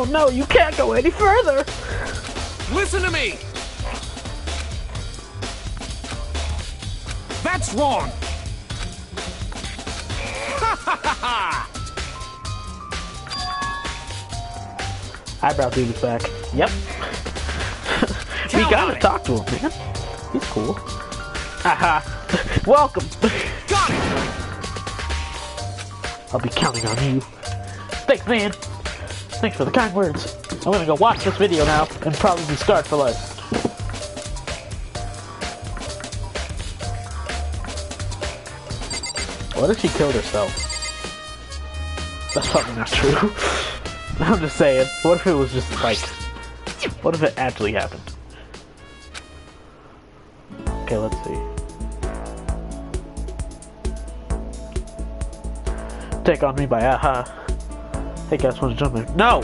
no, you can't go any further. Listen to me! That's wrong! Ha ha ha ha! Eyebrow dude is back. Yep. We gotta talk to him, man. He's cool. Haha. Welcome. Got it! I'll be counting on you. Thanks, man. Thanks for the kind words. I'm gonna go watch this video now and probably be scarred for life. What if she killed herself? That's probably not true. I'm just saying. What if it was just like... What if it actually happened? Okay, let's see. Take on me by aha. Hey guys, wanna jump in? No!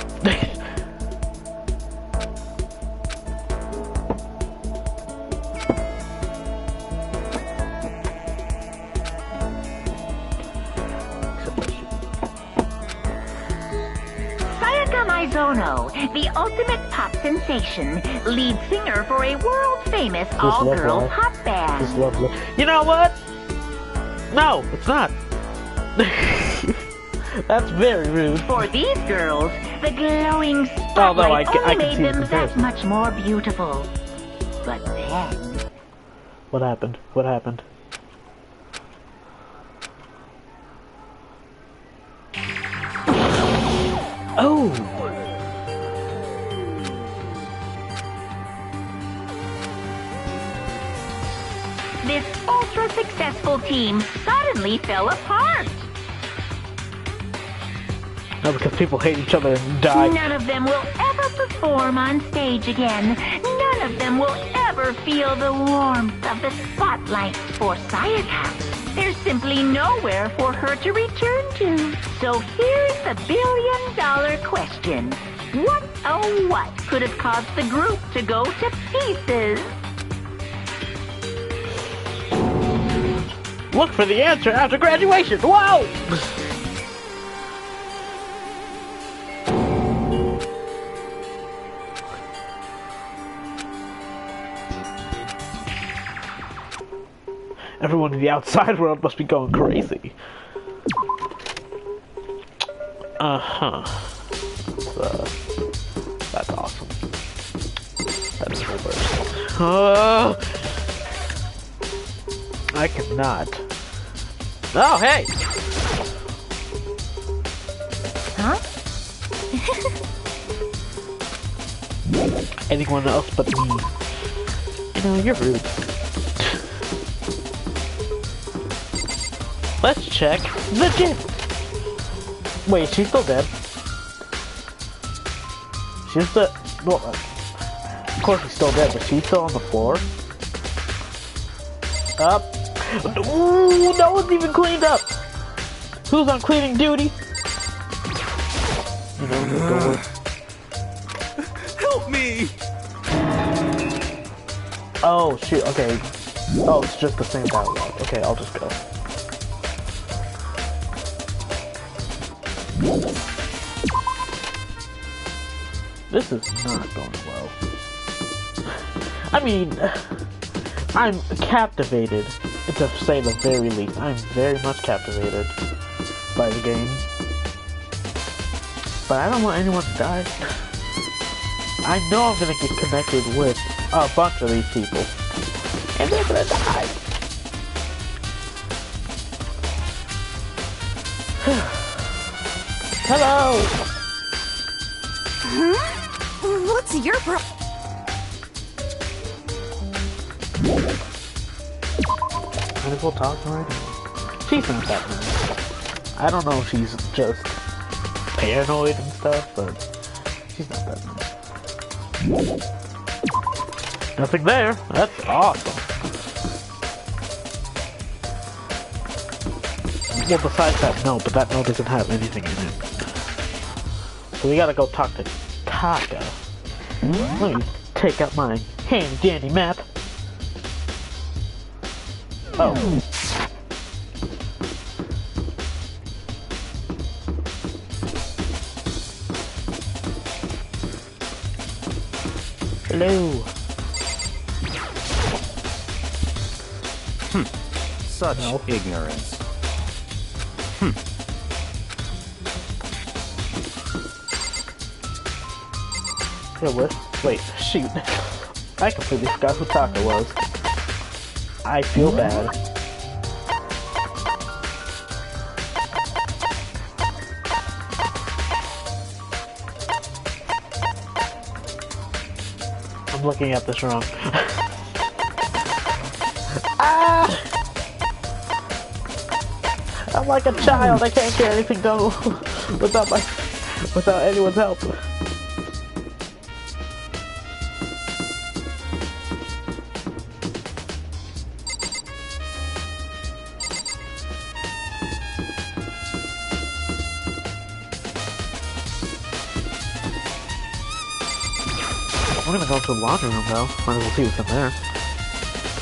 The ultimate pop sensation, lead singer for a world-famous all-girl pop band. This lovely. You know what? No, it's not. That's very rude. For these girls, the glowing spotlight only made them that much more beautiful. But then... What happened? What happened? Oh! This ultra-successful team suddenly fell apart. No, because people hate each other and die. None of them will ever perform on stage again. None of them will ever feel the warmth of the spotlight for Sayaka. There's simply nowhere for her to return to. So here's the billion-dollar question. What, oh what, could have caused the group to go to pieces? Look for the answer after graduation! Wow! Everyone in the outside world must be going crazy. Uh-huh. That's awesome. That's reversal. I cannot. Oh, hey! Huh? Anyone else but me. You know, you're rude. Let's check the gym. Wait, she's still dead. She's still... Well, of course she's still dead, but she's still on the floor. Up. Ooh, no one's even cleaned up. Who's on cleaning duty? You know, help me! Oh, shoot, okay. Oh, it's just the same dialogue. Okay, I'll just go. This is not going well. I mean, I'm captivated, to say the very least. I'm very much captivated by the game. But I don't want anyone to die. I know I'm gonna get connected with a bunch of these people. And they're gonna die. Hello! Huh? What's your problem? Might as well talk to her. She's not that nice. I don't know if she's just paranoid and stuff, but she's not that nice. Nothing there. That's awesome. Well, besides that note, but that note doesn't have anything in it. So we gotta go talk to Taka. Let me take out my handy dandy map. Oh. Hello. Such ignorance. Yeah, what? Wait, shoot. I completely forgot who Taka was. I feel bad. I'm looking at this wrong. Ah! I'm like a child. I can't get anything done without anyone's help. I'm gonna go to the laundry room though. Might as well see what's in there.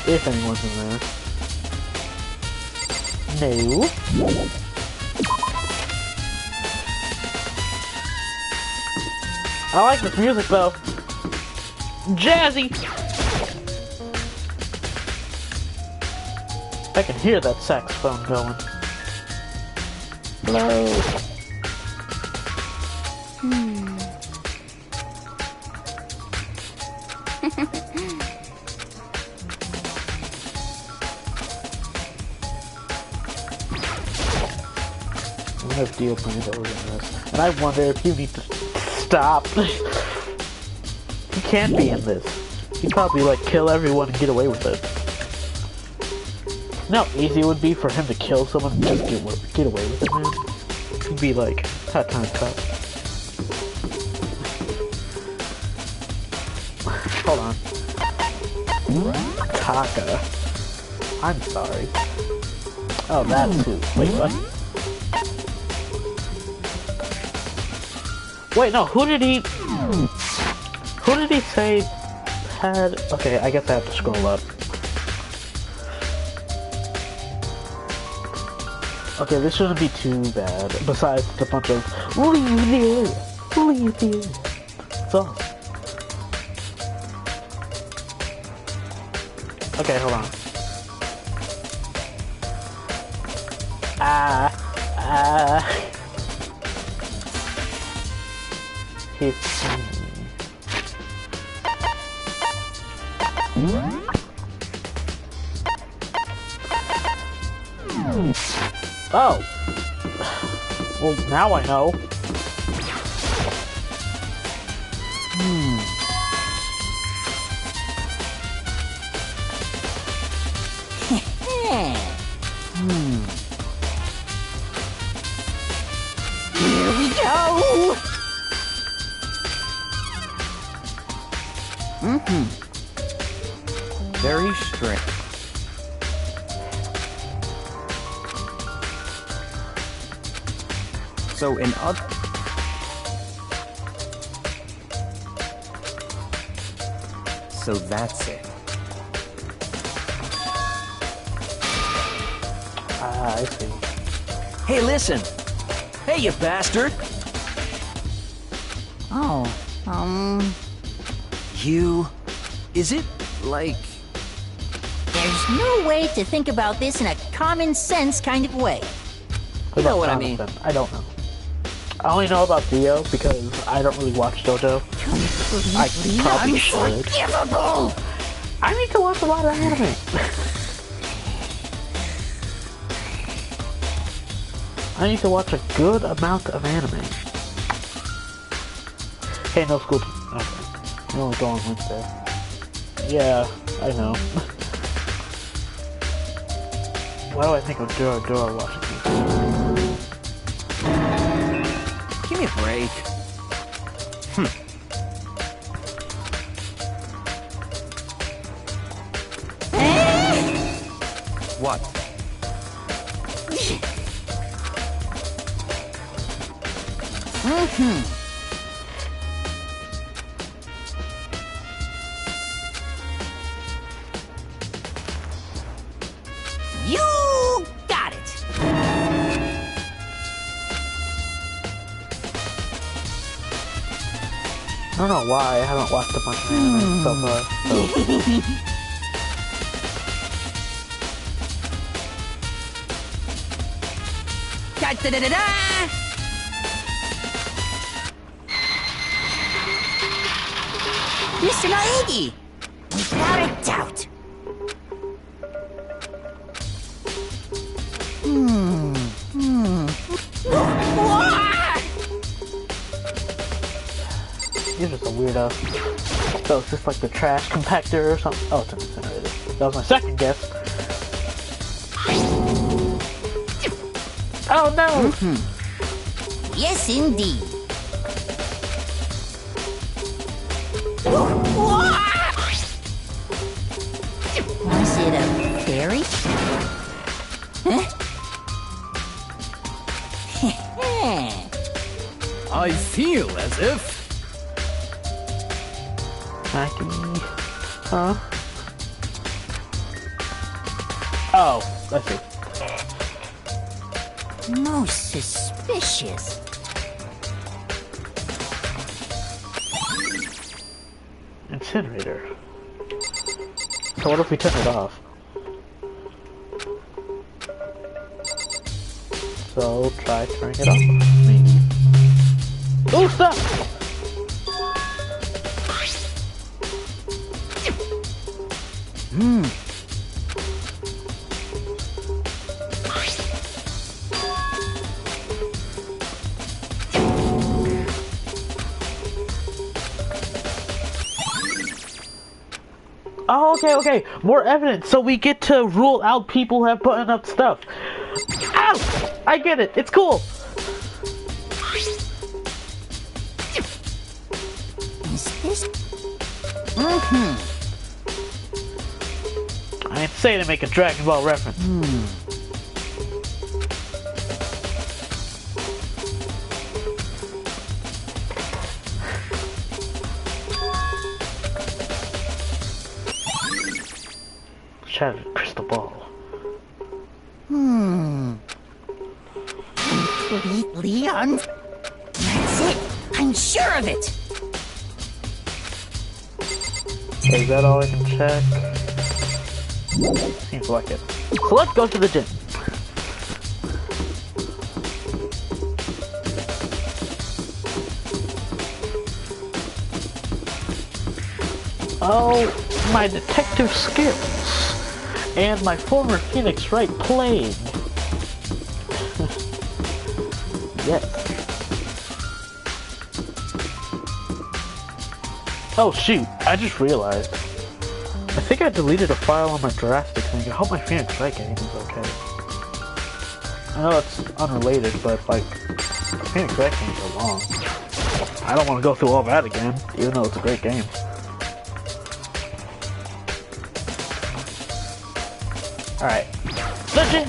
If anyone's in there. No. I like this music though. Jazzy! I can hear that saxophone going. Hello. We have deal plans that we're in this. And I wonder if you need to stop. He can't be in this. He'd probably like kill everyone and get away with it. You know how easy it would be for him to kill someone and just get away with it, man? He'd be like, that time cut. Hold on. Taka. I'm sorry. Oh, that's who. Wait, what? Wait, no, who did he say had... Okay, I guess I have to scroll up. Okay, this shouldn't be too bad, besides the bunch of leave the area, leave the area. That's all. Okay, hold on. Oh! Well, now I know. Here we go! Very strange. So in other... So that's it. Ah, I see. Hey, listen! Hey, you bastard! Oh, You... Is it, like... there's no way to think about this in a common sense kind of way. You know what I mean. Jonathan, I don't know. I only know about Dio because I don't really watch JoJo. I probably should. Unforgivable! I need to watch a lot of anime. I need to watch a good amount of anime. Hey, no school. Okay. You only go on Wednesday. Yeah, I know. Why do I think of Dora watching these? Give me a break. What? You got it! don't know why, I haven't watched a bunch of anime so far. Da-da-da-da-da! Mr. Naegi! Without a doubt! You're just a weirdo. So it's just like the trash compactor or something. Oh, it's an incinerator. That was my second guess. Oh no! Yes, indeed. Was it a fairy? Huh? I feel as if... Mackie. Huh? Oh, I see. Most suspicious. Incinerator. So what if we turn it off? So try turning it off. Maybe. Oh, stop! Oh, okay. More evidence, so we get to rule out people who have putting up stuff. Ow! I get it. It's cool. Is this? I ain't saying to make a Dragon Ball reference. Shattered crystal ball. Leon? That's it. I'm sure of it. Is that all I can check? Seems like it. So let's go to the gym. Oh, my detective skills. And my former Phoenix Wright playing. Yes. Oh shoot, I just realized. I think I deleted a file on my Jurassic thing. I hope my Phoenix Wright game is okay. I know it's unrelated, but like, Phoenix Wright games are long. I don't want to go through all that again, even though it's a great game. Alright. The gym!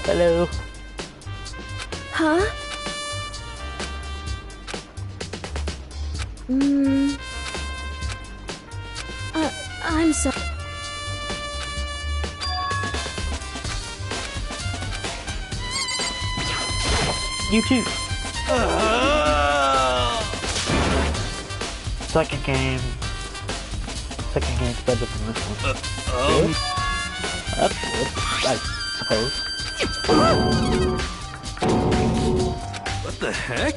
Hello. Huh? I'm sorry. You too. Second game's better than this one. Good? That's good, I suppose. What the heck?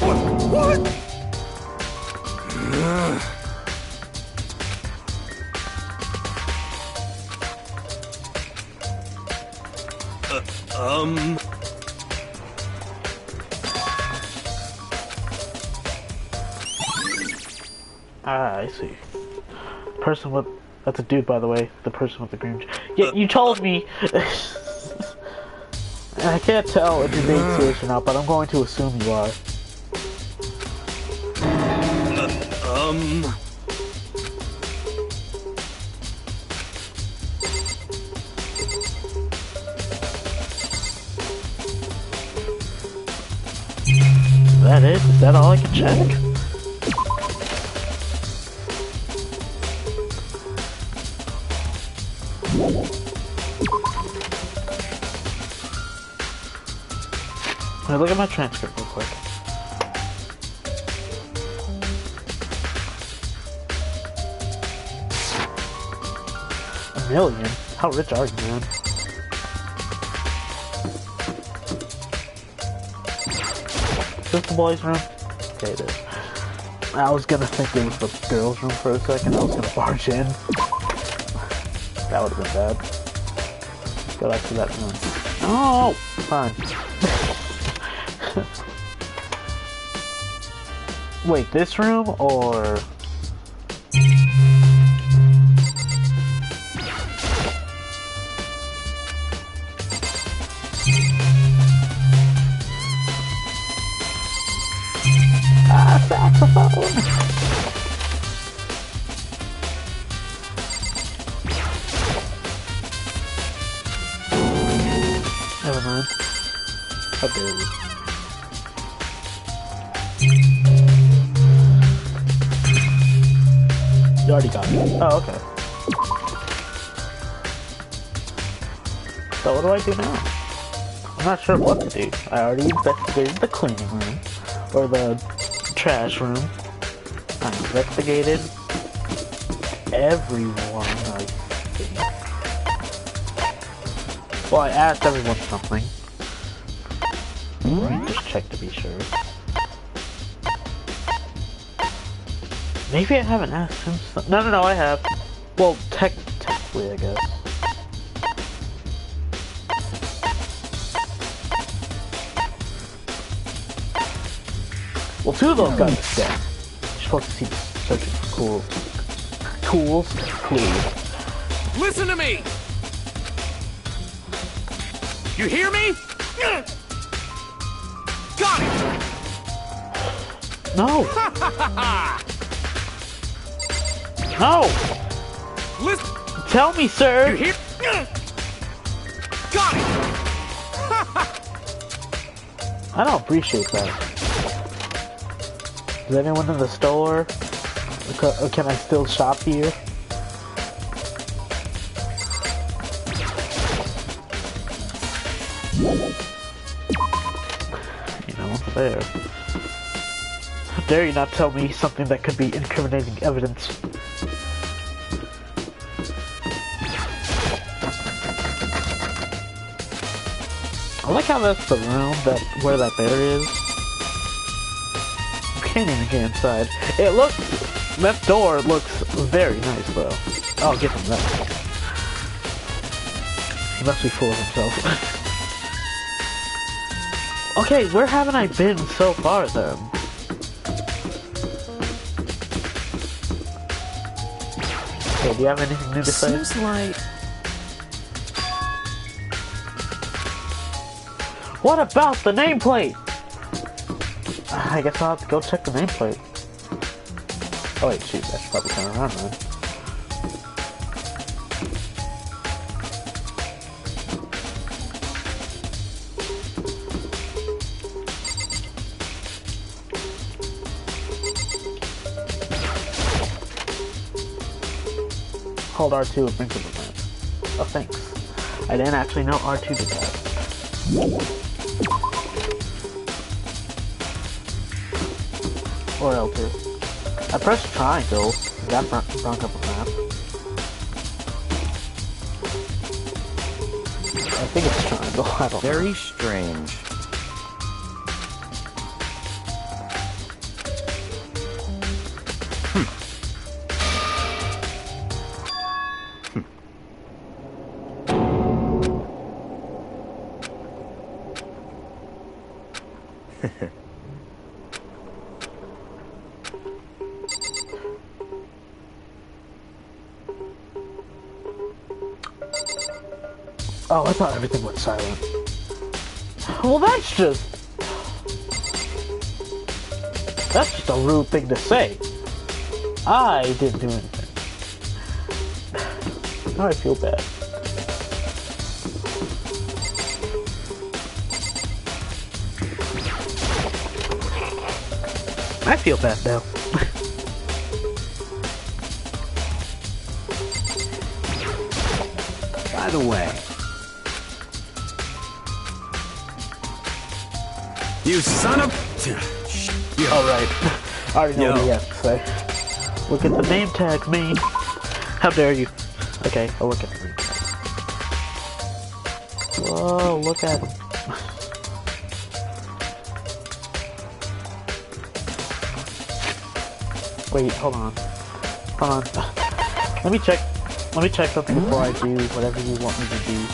What? Ah, I see. Person with... That's a dude, by the way. The person with the green... Yeah, you told me! I can't tell if you're being serious or not, but I'm going to assume you are. Is that it? Is that all I can check? Wait, look at my transcript real quick. $1 million? How rich are you, man? Is this the boys' room? Okay, it is. I was gonna think it was the girls' room for a second. I was gonna barge in. That would have been bad. Go back to that room. Oh, fine. Wait, this room or? Saxophone! Never mind. How dare you? You already got it. Oh, okay. So what do I do now? I'm not sure what to do. I already investigated the cleaning room. Or the trash room. I investigated everyone, I think. Well, I asked everyone something. Let me just check to be sure. Maybe I haven't asked him something. No, I have. Well, technically, I guess. Well, 2 of those guys are dead. You're supposed to see searching for tools, clues. Listen to me! You hear me? Got it! No! No! Listen! Tell me, sir! You hear? Got it! I don't appreciate that. Is anyone in the store? Or can I still shop here? You know, there. How dare you not tell me something that could be incriminating evidence? I like how that's the room where that bear is. Can't even get inside. That door looks very nice though. I'll give him that. He must be full of himself. Okay, where haven't I been so far then? Okay, do you have anything new to say? Seems like... What about the nameplate? I guess I'll have to go check the nameplate. Oh wait, shoot, I should probably turn around then. Hold R2 and bring to the map. Oh, thanks. I didn't actually know R2 did that. Or L2. I pressed triangle. That brought up a map. I think it's triangle. I don't know. Very strange. Oh, I thought everything went silent. Well, that's just a rude thing to say. I didn't do anything. Now I feel bad. I feel bad now. By the way, You son of... Oh, right. I already know what he has to say. Look at the name tag, me. How dare you? Okay, I'll look at the name tag. Whoa, look at him. Wait, hold on. Hold on. Let me check something before I do whatever you want me to do.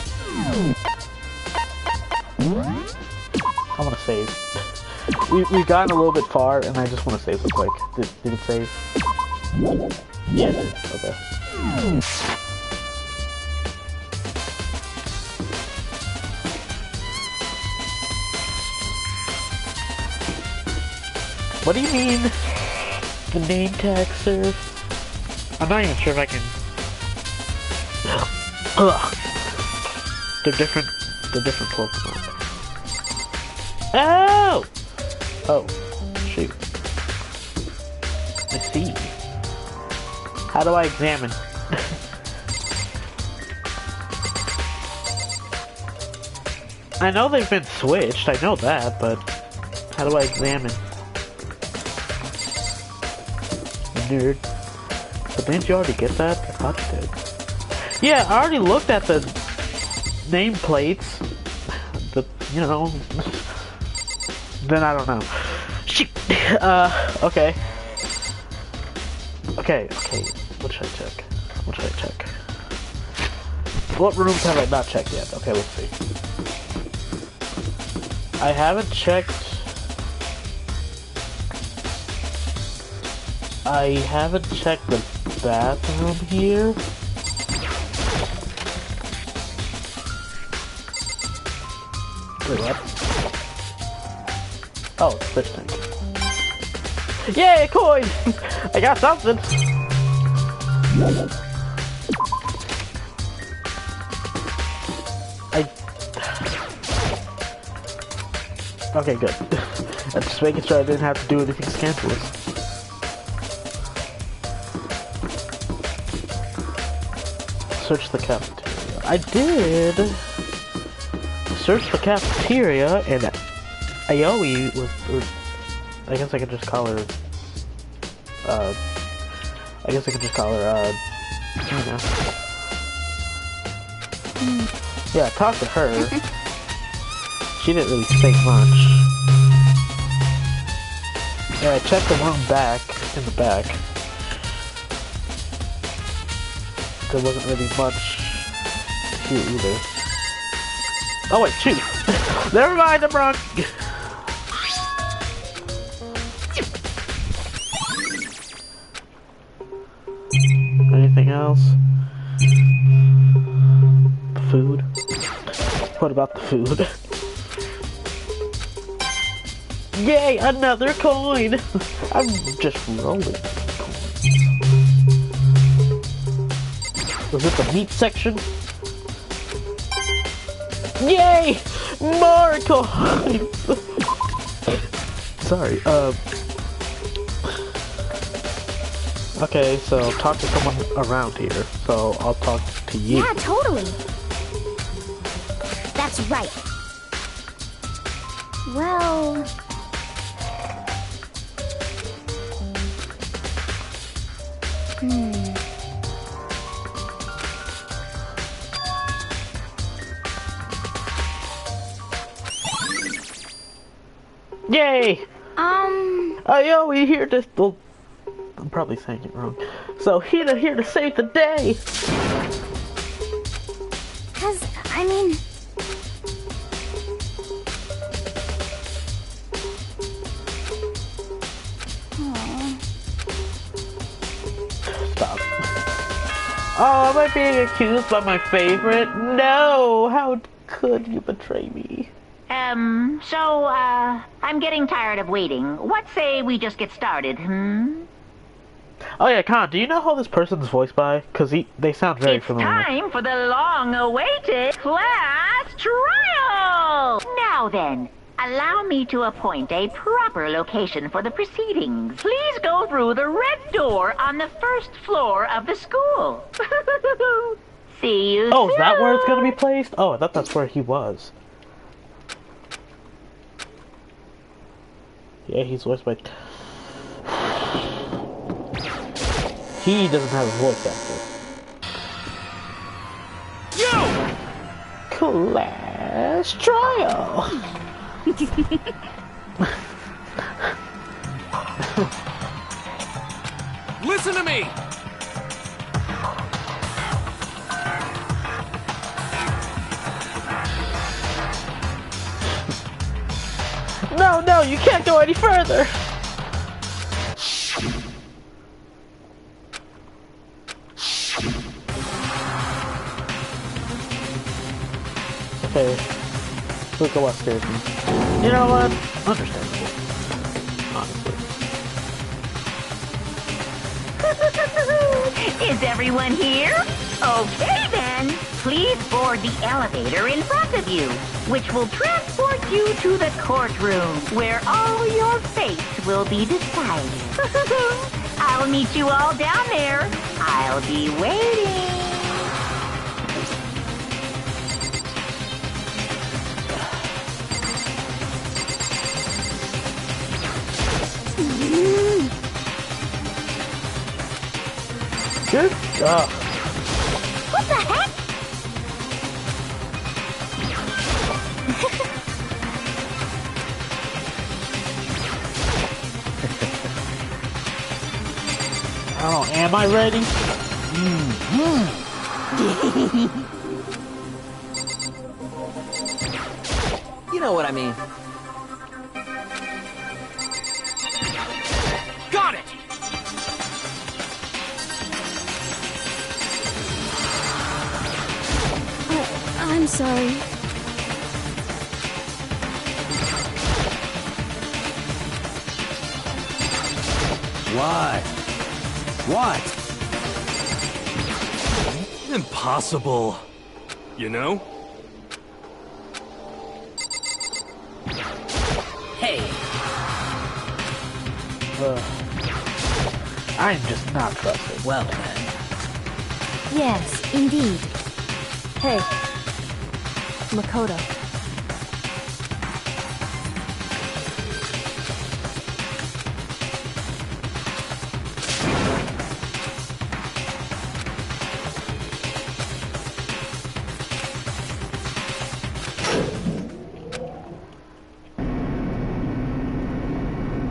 I want to save. We've gotten a little bit far, and I just want to save real quick. Did it save? Yeah, it did. Okay. What do you mean? The name tag, sir? I'm not even sure if I can... Ugh. They're different Pokemon. Oh! Oh, shoot. I see. How do I examine? I know they've been switched, I know that, but how do I examine? Nerd. But didn't you already get that? I thought you did. Yeah, I already looked at the nameplates. You know... Then I don't know. Shoot! Okay. Okay. What should I check? What rooms have I not checked yet? Okay, let's see. I haven't checked... the bathroom here. Wait, what? Oh, fish tank. Yay, coin! I got something! Okay, good. I'm just making sure I didn't have to do anything scandalous. Search the cafeteria. I did search the cafeteria, and Aoi was, or I guess I could just call her, Tina. Yeah, I talked to her. She didn't really say much. Yeah, I checked the room in the back. There wasn't really much here either. Oh wait, shoot! Never mind, I'm wrong! Anything else? Food? What about the food? Yay, another coin! I'm just rolling. Was it the meat section? Yay! More coins! Sorry, okay, so talk to someone around here. So I'll talk to you. Yeah, totally. That's right. Well... Yay! Aoi here to... Well, I'm probably saying it wrong. So, Hina here to save the day! 'Cause, I mean... Stop. Oh, am I being accused by my favorite? No! How could you betray me? I'm getting tired of waiting. What say we just get started, Oh yeah, Khan, do you know how this person's voiced by? Because they sound very familiar. It's time for the long-awaited class trial! Now then, allow me to appoint a proper location for the proceedings. Please go through the red door on the first floor of the school. See you Oh, soon. is that where it's going to be placed? Oh, I thought that's where he was. Yeah, he's voiced by... He doesn't have a voice actor. You! Class trial! Listen to me! No, you can't go any further! Okay, we'll go upstairs now. You know what? Understandable. Honestly. Is everyone here? Okay then. Please board the elevator in front of you, which will transport you to the courtroom, where all your fates will be decided. I'll meet you all down there. I'll be waiting. Good job. What the heck? Oh, am I ready? You know what I mean. Got it! I'm sorry. What? What? Impossible. You know? Hey, I'm just not trusted. well then. Yes, indeed. Hey, Makoto.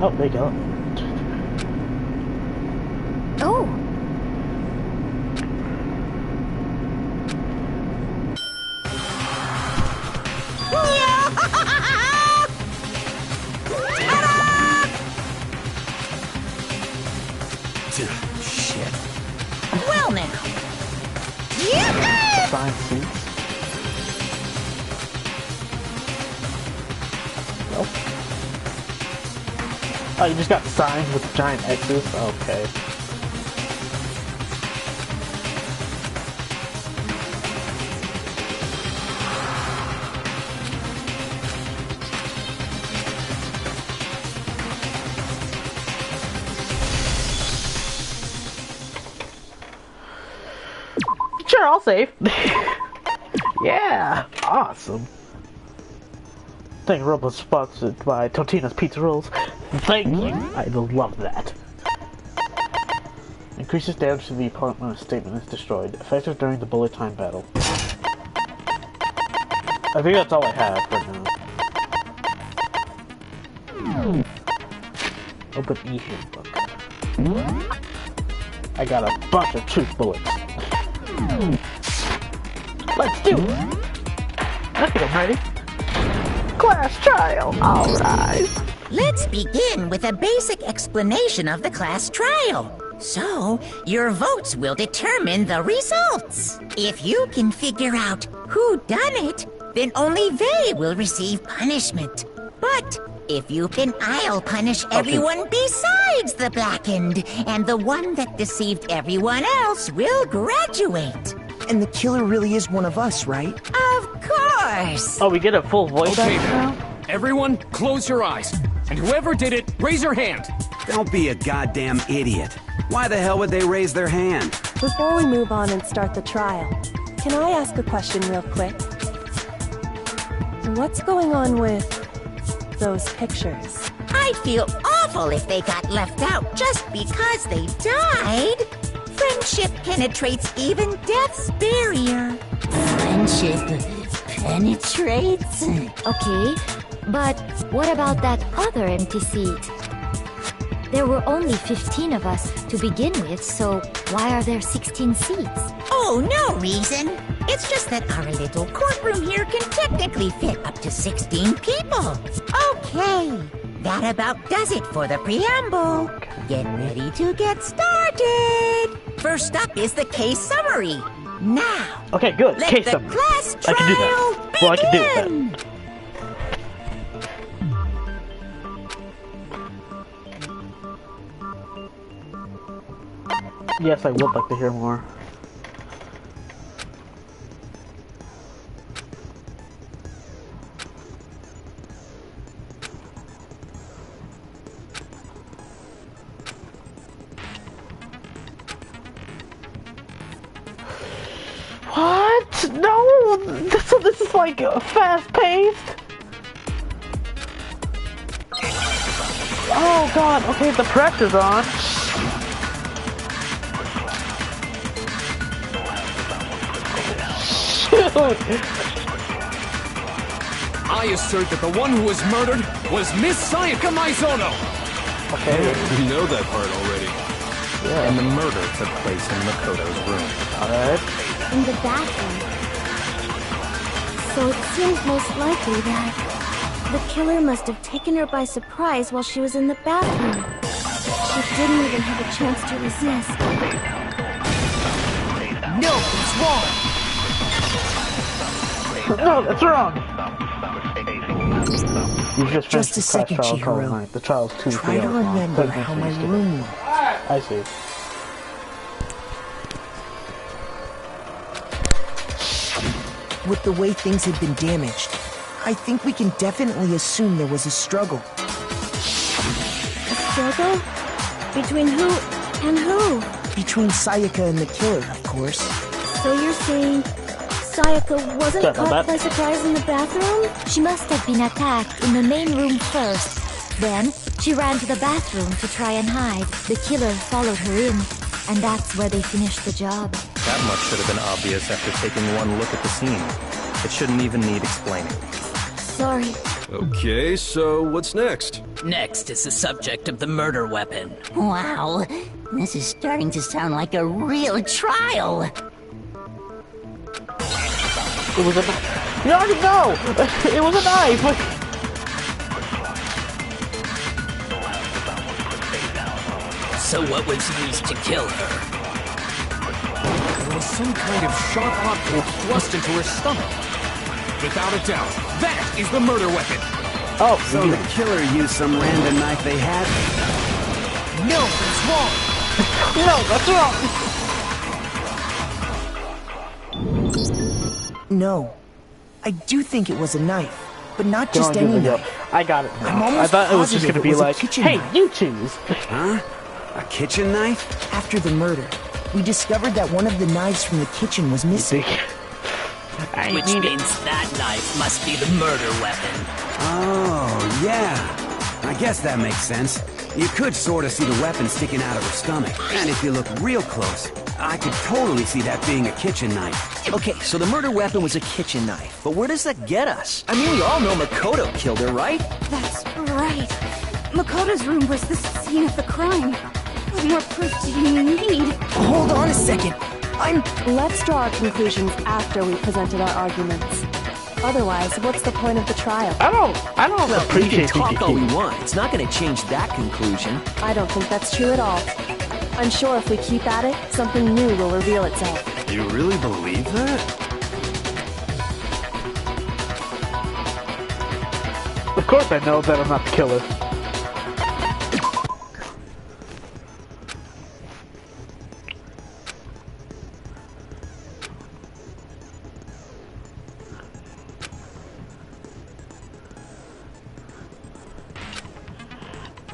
Oh, there you go. Oh, Shit. Well now. Assigned seats. Nope. Oh, you just got signs with giant X's? Okay. Sure, I'll save. Yeah, awesome. Thank Robo sponsored by Totino's Pizza Rolls. Thank you. I love that. Increases damage to the opponent when a statement is destroyed. Effective during the bullet time battle. I think that's all I have for now. Open e-handbook. I got a bunch of truth bullets. Let's do it! I think I'm ready. Class trial, alright. Let's begin with a basic explanation of the class trial. So, your votes will determine the results. If you can figure out who done it, then only they will receive punishment. But if you can, I'll punish everyone besides the blackened, and the one that deceived everyone else will graduate. And the killer really is one of us, right? Of course! Oh, we get a full voice Okay actor then. now? Everyone, close your eyes. And whoever did it, raise your hand. Don't be a goddamn idiot. Why the hell would they raise their hand? Before we move on and start the trial, can I ask a question real quick? What's going on with those pictures? I'd feel awful if they got left out just because they died. Friendship penetrates even death's barrier. Friendship penetrates? Okay, but what about that other empty seat? There were only 15 of us to begin with, so why are there 16 seats? Oh, no reason. It's just that our little courtroom here can technically fit up to 16 people. Okay, that about does it for the preamble. Get ready to get started. First up is the case summary. Now, Okay, good. let Case the summary. class I can do that. trial Well, I can do that. begin. Yes, I would like to hear more. What? No! So this is like fast-paced? Oh god, okay, the pressure's on. I assert that the one who was murdered was Miss Sayaka Maizono! Okay. You know that part already. Yeah. And the murder took place in Makoto's room. Alright. In the bathroom. So it seems most likely that the killer must have taken her by surprise while she was in the bathroom. She didn't even have a chance to resist. No, it's wrong. No, that's wrong! You just Just a second, Chihiro. The trial's too Try to remember how my room was. I see. With the way things had been damaged, I think we can definitely assume there was a struggle. A struggle? Between who and who? Between Sayaka and the killer, of course. So you're saying Sayaka wasn't Sorry about caught that. by surprise in the bathroom? She must have been attacked in the main room first. Then, she ran to the bathroom to try and hide. The killer followed her in, and that's where they finished the job. That much should have been obvious after taking one look at the scene. It shouldn't even need explaining. Sorry. Okay, so what's next? Next is the subject of the murder weapon. Wow, this is starting to sound like a real trial. It was a knife. You already know! It was a knife! So what was used to kill her? There was some kind of sharp object thrust into her stomach. Without a doubt, that is the murder weapon! Oh, So the killer used some random knife they had? No, it's wrong. no, that's wrong! No. I do think it was a knife, but not just Don't any give it up. knife. I got it now. I'm almost I thought it was just positive gonna be it was a like, kitchen hey, knife. you choose. Huh? A kitchen knife? After the murder, we discovered that one of the knives from the kitchen was missing. I Which need it. means that knife must be the murder weapon. Oh, yeah. I guess that makes sense. You could sort of see the weapon sticking out of her stomach. And if you look real close, I could totally see that being a kitchen knife. Okay, so the murder weapon was a kitchen knife. But where does that get us? I mean, we all know Makoto killed her, right? That's right. Makoto's room was the scene of the crime. What more proof do you need? Hold on a second. Let's draw our conclusions after we presented our arguments. Otherwise, what's the point of the trial? I don't appreciate talk all we PPP. want. It's not going to change that conclusion. I don't think that's true at all. I'm sure if we keep at it, something new will reveal itself. You really believe that? Of course I know that I'm not the killer.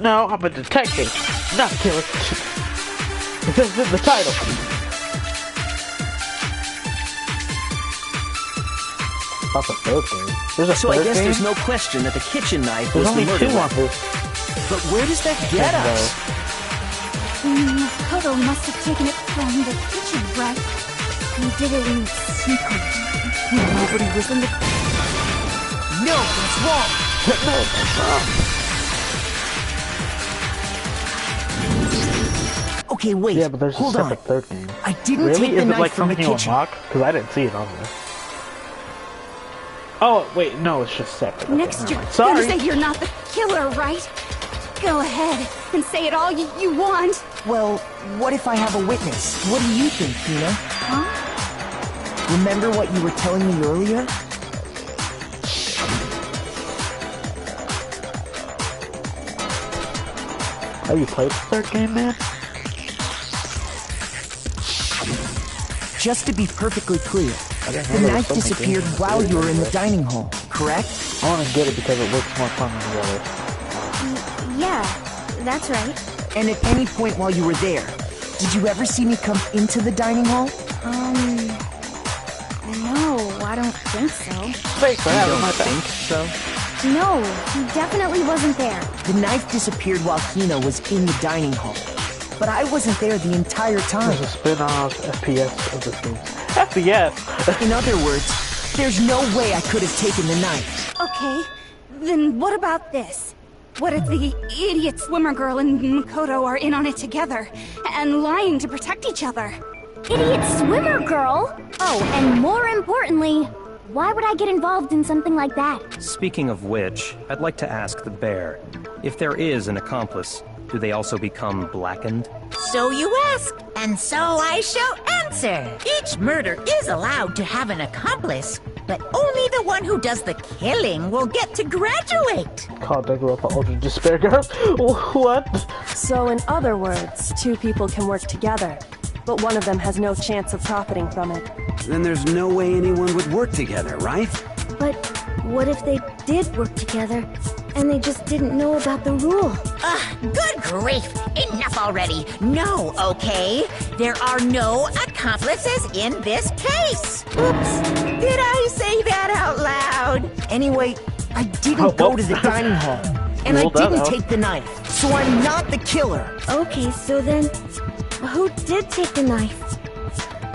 No, I'm a detective, not a killer. It says in the title. About the third game. There's a So I third guess game? there's no question that the kitchen knife There's was the only murder two on weapon. this. But where does that get us? Kodo must have taken it from the kitchen, right? He did it in secret. Nobody was in the... No, that's wrong! No, that's wrong. Okay, wait. Yeah, but there's Hold a on. separate third game. I didn't Really? take the Is it knife like from the something you kitchen. unlock? Because I didn't see it on there. Oh, wait, no, it's just separate. Next, Okay, you're never mind. gonna Sorry. say you're not the killer, right? Go ahead and say it all you want. Well, what if I have a witness? What do you think, Tina? Huh? Remember what you were telling me earlier? Have you played the third game, man? Just to be perfectly clear, I didn't the know there was knife so many disappeared games. while you were in the dining hall, correct? I want to get it because it looks more fun than the other. Yeah, that's right. And at any point while you were there, did you ever see me come into the dining hall? No, I don't think so. Thanks for having my Think so? No, he definitely wasn't there. The knife disappeared while Hina was in the dining hall. But I wasn't there the entire time. There's a spin-off FPS of this game. FPS? In other words, there's no way I could have taken the knife. Okay, then what about this? What if the idiot swimmer girl and Makoto are in on it together and lying to protect each other? Idiot swimmer girl? Oh, and more importantly, why would I get involved in something like that? Speaking of which, I'd like to ask the bear, if there is an accomplice, do they also become blackened? So you ask, and so I shall answer. Each murder is allowed to have an accomplice, but only the one who does the killing will get to graduate. Call Deku up Ultra Despair Girl? What? So in other words, two people can work together, but one of them has no chance of profiting from it. Then there's no way anyone would work together, right? But what if they did work together, and they just didn't know about the rule? Good grief! Enough already! No, okay? There are no accomplices in this case! Oops! Did I say that out loud? Anyway, I didn't go to the dining hall. And I Ruled that didn't out. take the knife. So I'm not the killer. Okay, so then, who did take the knife?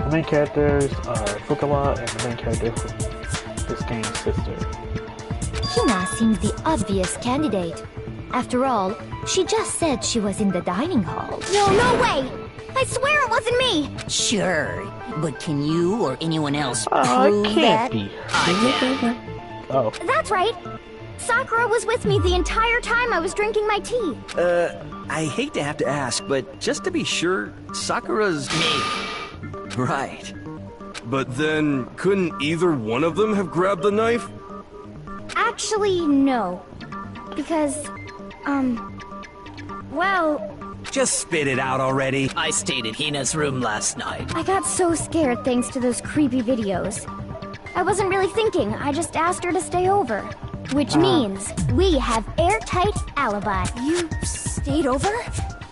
The main characters are Fukawa and the main character from this game's sister. Hina seemed the obvious candidate. After all, she just said she was in the dining hall. No way! I swear it wasn't me! Sure, but can you or anyone else Oh, prove it can't that? be. I can. Oh. That's right! Sakura was with me the entire time I was drinking my tea. I hate to have to ask, but just to be sure, Sakura's... Me. Right. But then, couldn't either one of them have grabbed the knife? Actually, no. Because, well, Just spit it out already. I stayed in Hina's room last night. I got so scared thanks to those creepy videos. I wasn't really thinking, I just asked her to stay over. Which means we have airtight alibi. You stayed over?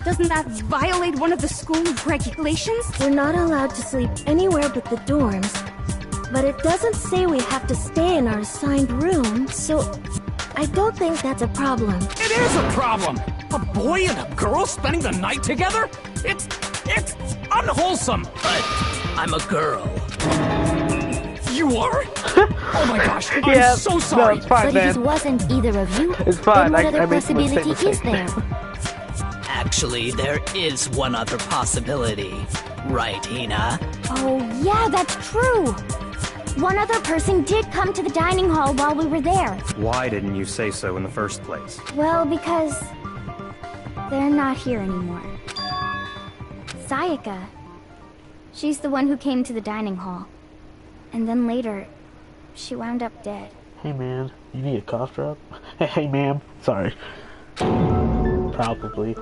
Doesn't that violate one of the school regulations? We're not allowed to sleep anywhere but the dorms. But it doesn't say we have to stay in our assigned room, so I don't think that's a problem. It is a problem! A boy and a girl spending the night together? It's unwholesome! But I'm a girl. You are? Oh my gosh, Yeah, I'm so no, sorry! it's fine, But man. if it wasn't either of you, It's fine. then what I other made some possibility mistake. is there? Actually, there is one other possibility. Right, Hina? Oh, yeah, that's true. One other person did come to the dining hall while we were there. Why didn't you say so in the first place? Well, because they're not here anymore. Sayaka. She's the one who came to the dining hall. And then later, she wound up dead. Hey man, you need a cough drop? Hey ma'am, sorry. Probably.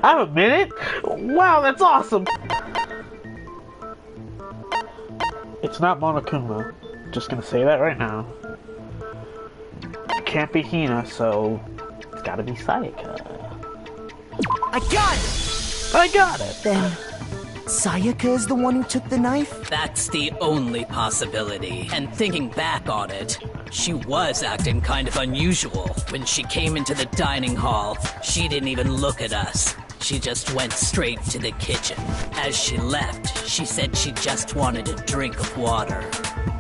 I have a minute? Wow, that's awesome! It's not Monokuma. Just gonna say that right now. It can't be Hina, so it's gotta be Sayaka. I got it! I got it! Then, Sayaka is the one who took the knife? That's the only possibility. And thinking back on it, She was acting kind of unusual. When she came into the dining hall, she didn't even look at us. She just went straight to the kitchen. As she left, she said she just wanted a drink of water.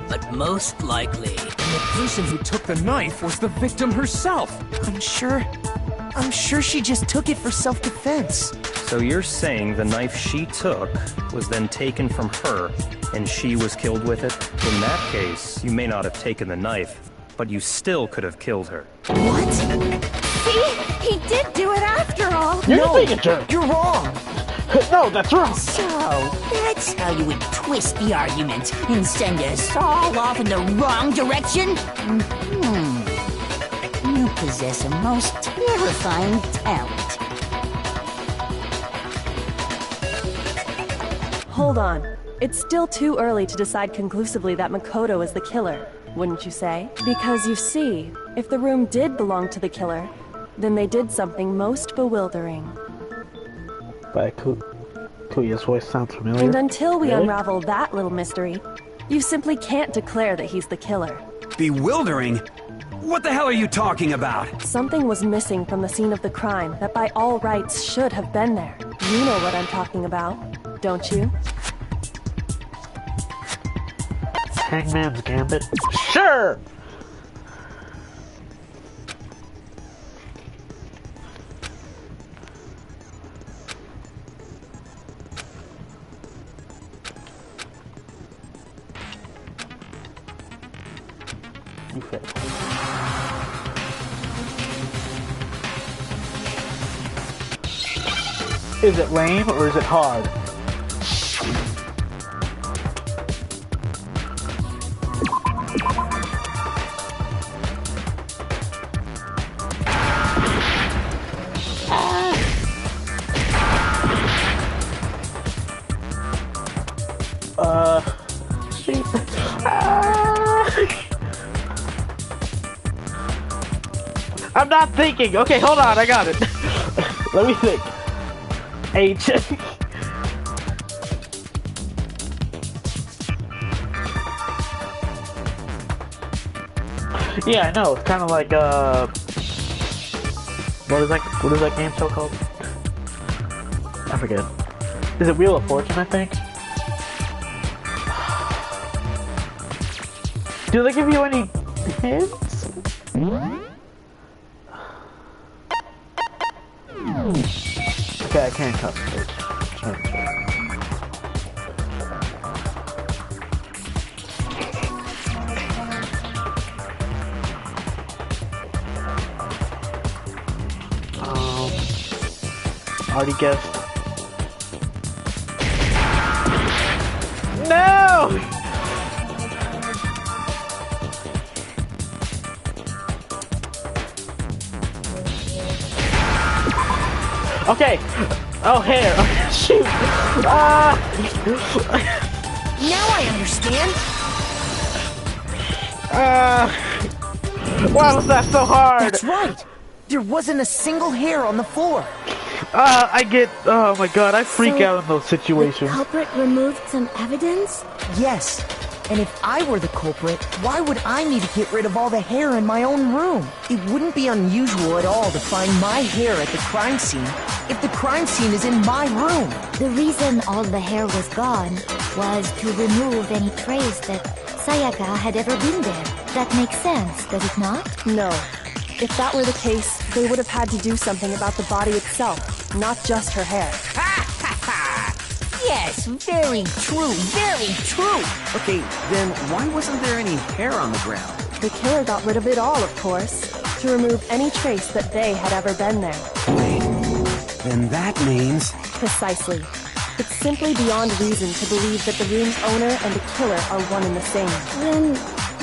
But most likely... And the person who took the knife was the victim herself. I'm sure she just took it for self-defense. So you're saying the knife she took was then taken from her, and she was killed with it? In that case, you may not have taken the knife, but you still could have killed her. What? See? He did do it after all! You're being a jerk! You're wrong! No, that's wrong! So, that's how you would twist the argument and send us all off in the wrong direction? You possess a most terrifying talent. Hold on. It's still too early to decide conclusively that Makoto is the killer, wouldn't you say? Because you see, if the room did belong to the killer, then they did something most bewildering. But Kuya's voice sounds familiar. And until we Really? unravel that little mystery, you simply can't declare that he's the killer. Bewildering? What the hell are you talking about? Something was missing from the scene of the crime that by all rights should have been there. You know what I'm talking about, don't you? Hangman's Gambit? Sure! Okay. Is it lame or is it hard? I'm not thinking. Okay, hold on. I got it. Let me think. H. Yeah, I know. It's kind of like what is that game show called? I forget. Is it Wheel of Fortune? I think. Do they give you any hints? Okay, I can't concentrate. Already guessed. No! Okay. Oh, hair. Shoot. Now I understand. Why was that so hard? That's right. There wasn't a single hair on the floor. Oh my god, I freak out in those situations. The culprit removed some evidence? Yes. And if I were the culprit, why would I need to get rid of all the hair in my own room? It wouldn't be unusual at all to find my hair at the crime scene if the crime scene is in my room. The reason all the hair was gone was to remove any trace that Sayaka had ever been there. That makes sense, does it not? No. If that were the case, they would have had to do something about the body itself, not just her hair. Yes, very true, very true. Okay, then why wasn't there any hair on the ground? The killer got rid of it all, of course, to remove any trace that they had ever been there. Wait, then that means... Precisely. It's simply beyond reason to believe that the room's owner and the killer are one and the same. Then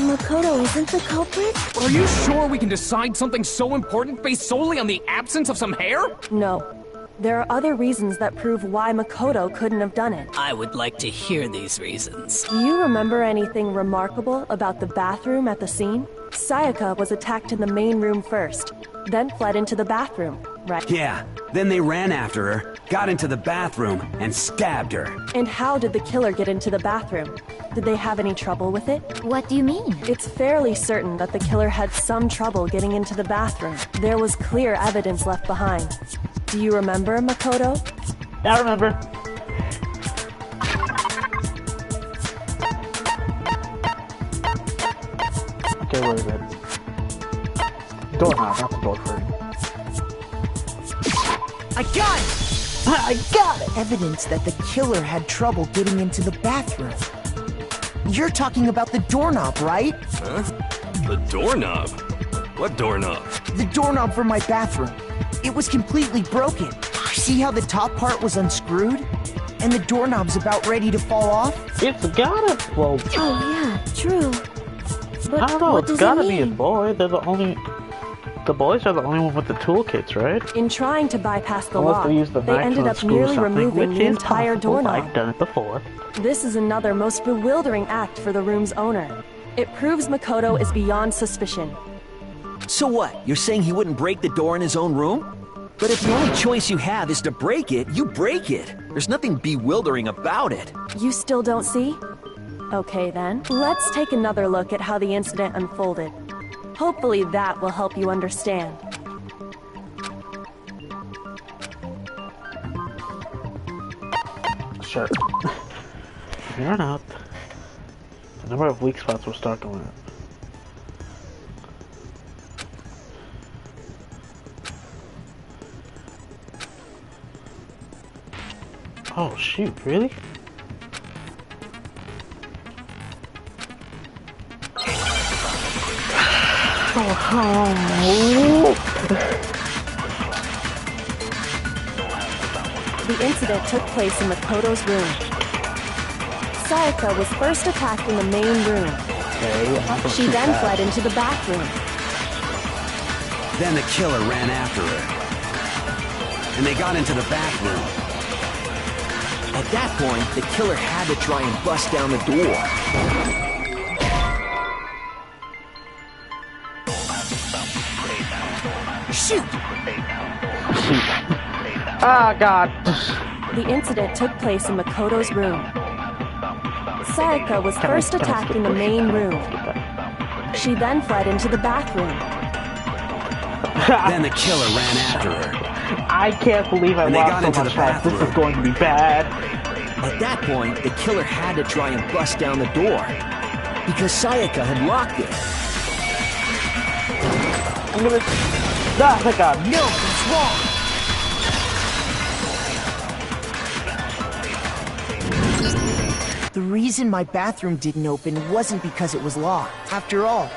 Makoto isn't the culprit? Are you sure we can decide something so important based solely on the absence of some hair? No. There are other reasons that prove why Makoto couldn't have done it. I would like to hear these reasons. Do you remember anything remarkable about the bathroom at the scene? Sayaka was attacked in the main room first, then fled into the bathroom, right? Yeah, then they ran after her, got into the bathroom, and stabbed her. And how did the killer get into the bathroom? Did they have any trouble with it? What do you mean? It's fairly certain that the killer had some trouble getting into the bathroom. There was clear evidence left behind. Do you remember, Makoto? I remember. Okay, where is it? Doorknob, not the door frame. I got it! I got it! Evidence that the killer had trouble getting into the bathroom. You're talking about the doorknob, right? Huh? The doorknob? What doorknob? The doorknob for my bathroom. It was completely broken. See how the top part was unscrewed? And the doorknob's about ready to fall off? It's gotta... Well... Oh yeah, true. But I don't know, what it's does gotta it be a mean? boy. They're the only... The boys are the only one with the toolkits, right? In trying to bypass the Unless lock, they use the they knife ended to up unscrew nearly something, removing which the is entire possible. doorknob. I've done it before. This is another most bewildering act for the room's owner. It proves Makoto is beyond suspicion. So what? You're saying he wouldn't break the door in his own room? But if the only choice you have is to break it, you break it. There's nothing bewildering about it. You still don't see? Okay then, let's take another look at how the incident unfolded. Hopefully that will help you understand. Sure. Here on out, the number of weak spots will start going up. Oh shoot, really? The incident took place in Makoto's room. Sayaka was first attacked in the main room. Okay, She then fled into the bathroom. Then the killer ran after her. And they got into the bathroom. At that point, the killer had to try and bust down the door. Shoot! Ah, God. The incident took place in Makoto's room. Sayaka was first attacked in the main room. She then fled into the bathroom. Then the killer ran after her. I can't believe I And they lost got so into much the life. This is bathroom. going to be bad. At that point, the killer had to try and bust down the door. Because Sayaka had locked it. I'm gonna... Ah, thank God. No, it's wrong! The reason my bathroom didn't open wasn't because it was locked. After all,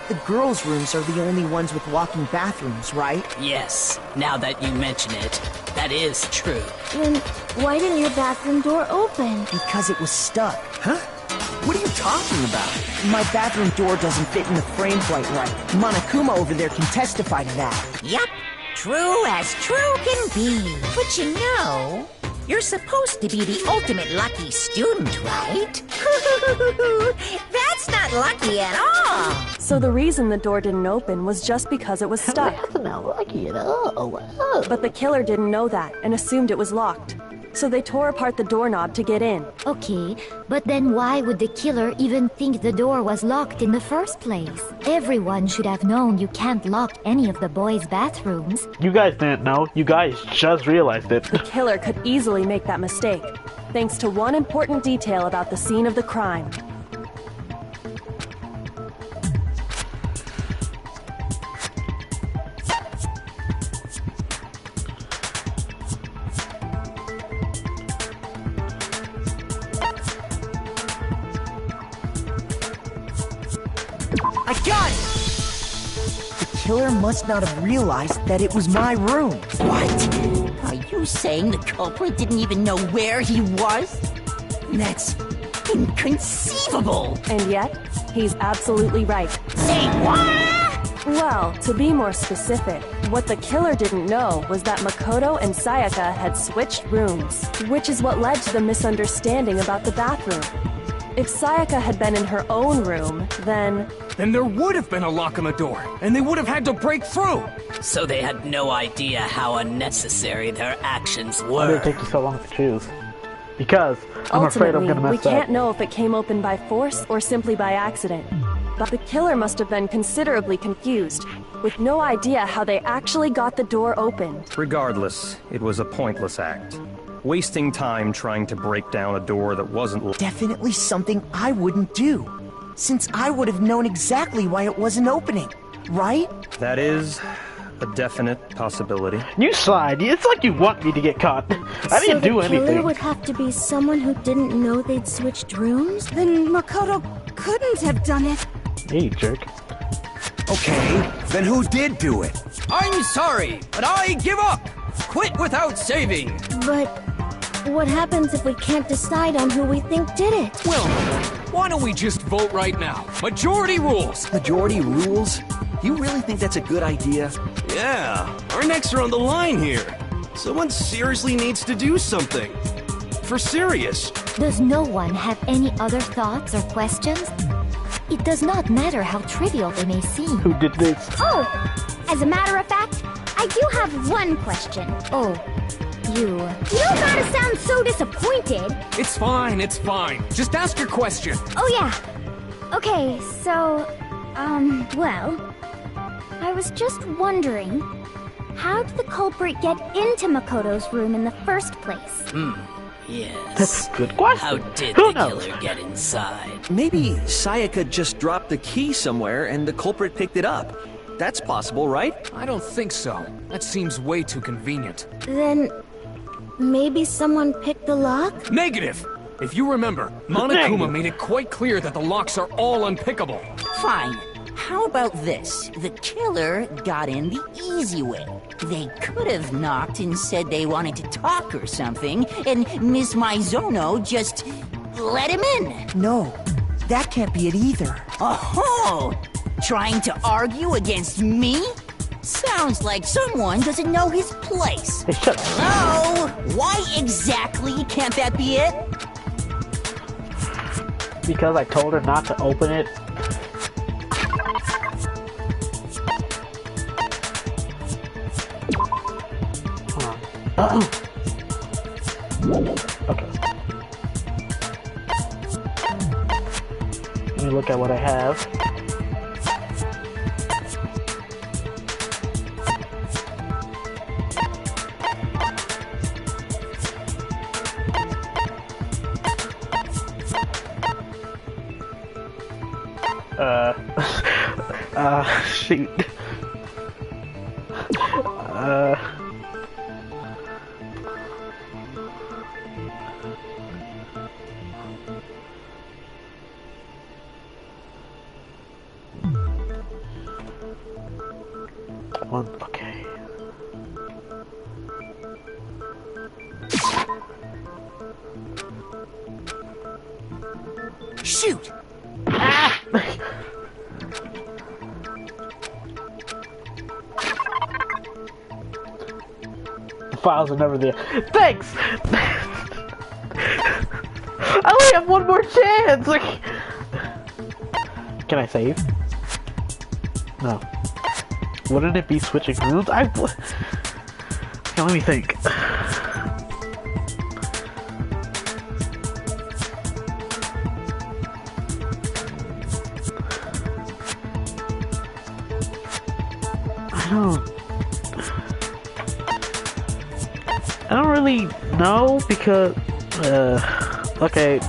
the girls' rooms are the only ones with walking bathrooms, right? Yes, now that you mention it, that is true. Then why didn't your bathroom door open? Because it was stuck. Huh? What are you talking about? My bathroom door doesn't fit in the frame quite right. Monokuma over there can testify to that. Yup, true as true can be. But you know, you're supposed to be the ultimate lucky student, right? That's not lucky at all. So the reason the door didn't open was just because it was stuck. That's not lucky at all. But the killer didn't know that and assumed it was locked. So they tore apart the doorknob to get in. Okay, but then why would the killer even think the door was locked in the first place? Everyone should have known you can't lock any of the boys' bathrooms. You guys didn't know. You guys just realized it. The killer could easily make that mistake, thanks to one important detail about the scene of the crime. I got it! The killer must not have realized that it was my room. What? Are you saying the culprit didn't even know where he was? That's inconceivable! And yet, he's absolutely right. Say what? Well, to be more specific, what the killer didn't know was that Makoto and Sayaka had switched rooms, which is what led to the misunderstanding about the bathroom. If Sayaka had been in her own room, then there would have been a lock on the door, and they would have had to break through! So they had no idea how unnecessary their actions Why did were. it take you so long to choose? Because I'm afraid I'm ultimately, gonna we mess up. can't know if it came open by force or simply by accident. But the killer must have been considerably confused, with no idea how they actually got the door opened. Regardless, it was a pointless act. Wasting time trying to break down a door that wasn't... Definitely something I wouldn't do, since I would have known exactly why it wasn't opening, right? That is a definite possibility. You slide. It's like you want me to get caught. I didn't do So the killer anything. would have to be someone who didn't know they'd switched rooms? Then Makoto couldn't have done it. Hey, jerk. Okay, then who did do it? I'm sorry, but I give up! Quit without saving! But what happens if we can't decide on who we think did it? Well, why don't we just vote right now? Majority rules! Majority rules? You really think that's a good idea? Yeah, our necks are on the line here. Someone seriously needs to do something. For serious. Does no one have any other thoughts or questions? It does not matter how trivial they may seem. Who did this? Oh, as a matter of fact, I do have one question. Oh, you don't gotta sound so disappointed. It's fine, it's fine. Just ask your question. Oh yeah. Okay, so, well, I was just wondering, how did the culprit get into Makoto's room in the first place? Yes. That's a good question. How did Who the knows? killer get inside? Maybe Sayaka just dropped the key somewhere and the culprit picked it up. That's possible, right? I don't think so. That seems way too convenient. Then maybe someone picked the lock? Negative! If you remember, Monokuma made it quite clear that the locks are all unpickable. Fine. How about this? The killer got in the easy way. They could have knocked and said they wanted to talk or something, and Miss Maizono just let him in. No, that can't be it either. Oh, trying to argue against me? Sounds like someone doesn't know his place. Hey, shut up. Hello? Why exactly can't that be it? Because I told her not to open it. Okay. Let me look at what I have. Shoot. One, okay. Shoot! The files are never there. Thanks! I only have one more chance! Like... Can I save? No. Wouldn't it be switching rooms? Okay, let me think. I don't really know because, okay.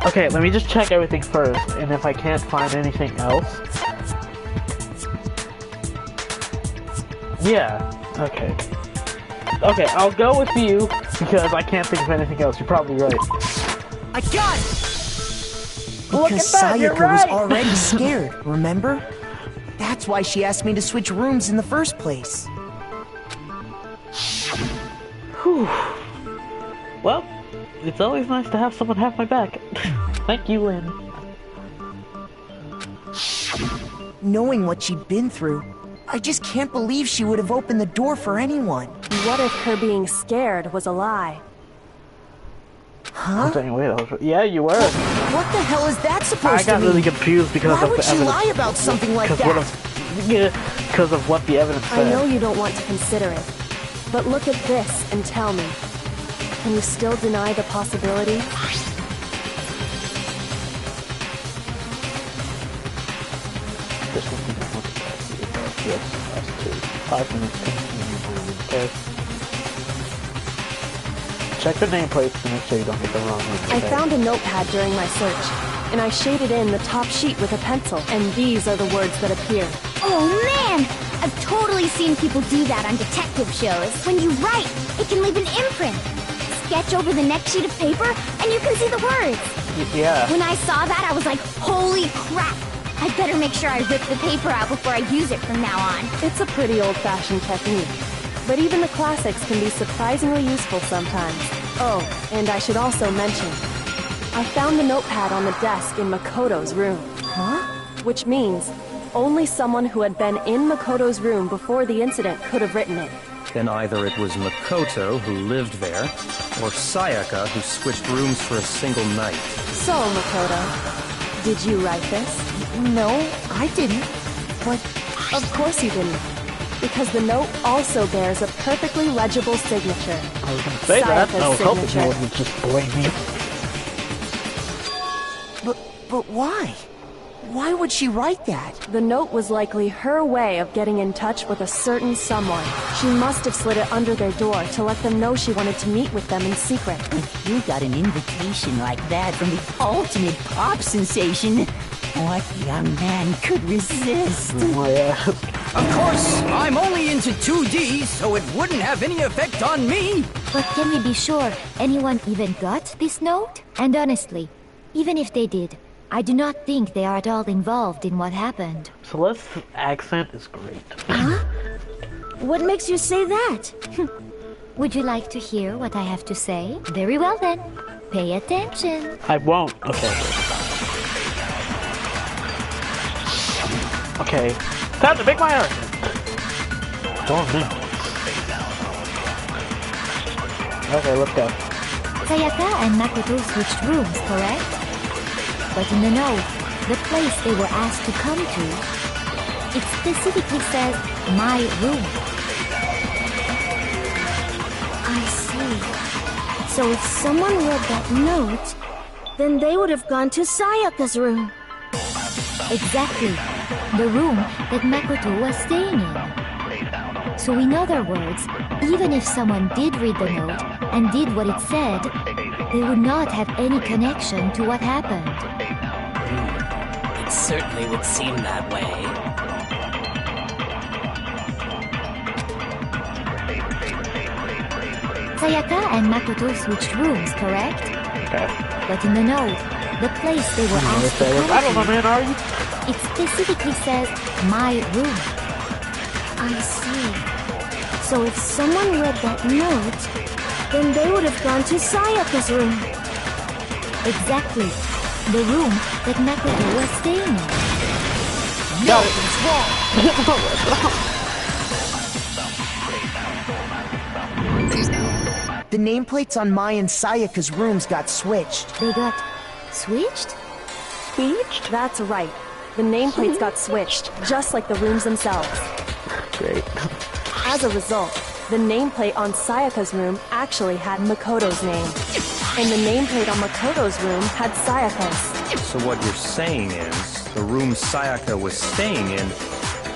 Okay, let me just check everything first, and if I can't find anything else. Yeah, okay. Okay, I'll go with you, because I can't think of anything else. You're probably right. I got it! Look Because at that, you're Sayaka was right. already scared, remember? That's why she asked me to switch rooms in the first place. Whew. Well, it's always nice to have someone have my back. Thank you, Lynn. Knowing what she'd been through, I just can't believe she would have opened the door for anyone. What if her being scared was a lie? Huh? Yeah, you were. What the hell is that supposed to mean? I got really confused because Why of would the she evidence. lie about something like that? Because of what the evidence said. I know you don't want to consider it, but look at this and tell me. Can you still deny the possibility? This one can look at that. Yes, us too. 5 minutes continue. Okay. Check the nameplates to make sure you don't get the wrong one. I found a notepad during my search, and I shaded in the top sheet with a pencil, and these are the words that appear. Oh man! I've totally seen people do that on detective shows. When you write, it can leave an imprint. Sketch over the next sheet of paper, and you can see the words. Yeah. When I saw that, I was like, holy crap! I'd better make sure I rip the paper out before I use it from now on. It's a pretty old-fashioned technique, but even the classics can be surprisingly useful sometimes. Oh, and I should also mention, I found the notepad on the desk in Makoto's room. Huh? Which means only someone who had been in Makoto's room before the incident could have written it. Then either it was Makoto who lived there, or Sayaka who switched rooms for a single night. So, Makoto, did you write this? No, I didn't. But of course you didn't. Because the note also bears a perfectly legible signature. I was going to say that. I was hoping signature. you would just blame me. But why? Why would she write that? The note was likely her way of getting in touch with a certain someone. She must have slid it under their door to let them know she wanted to meet with them in secret. If you got an invitation like that from the ultimate pop sensation, what young man could resist? Of course, I'm only into 2D, so it wouldn't have any effect on me. But can we be sure anyone even got this note? And honestly, even if they did, I do not think they are at all involved in what happened. Celeste's accent is great. Huh? What makes you say that? Would you like to hear what I have to say? Very well then. Pay attention. I won't. Okay. Okay. Time to make my argument. Oh no. Okay, let's go. Sayaka and Makoto switched rooms, correct? But in the note, the place they were asked to come to, it specifically says, my room. I see. So if someone read that note, then they would have gone to Sayaka's room. Exactly. The room that Makoto was staying in. So in other words, even if someone did read the note and did what it said, they would not have any connection to what happened. It certainly would seem that way. Sayaka and Makoto switched rooms, correct? Okay. But in the note, the place they were asked to come I don't know, man, are you? it specifically says, my room. I see. So if someone read that note, then they would have gone to Sayaka's room. Exactly. The room that Makoto was staying in. The nameplates on Mai and Sayaka's rooms got switched. They got switched? Switched? That's right. The nameplates got switched, just like the rooms themselves. Great. As a result, the nameplate on Sayaka's room actually had Makoto's name. And the nameplate on Makoto's room had Sayaka's. So what you're saying is, the room Sayaka was staying in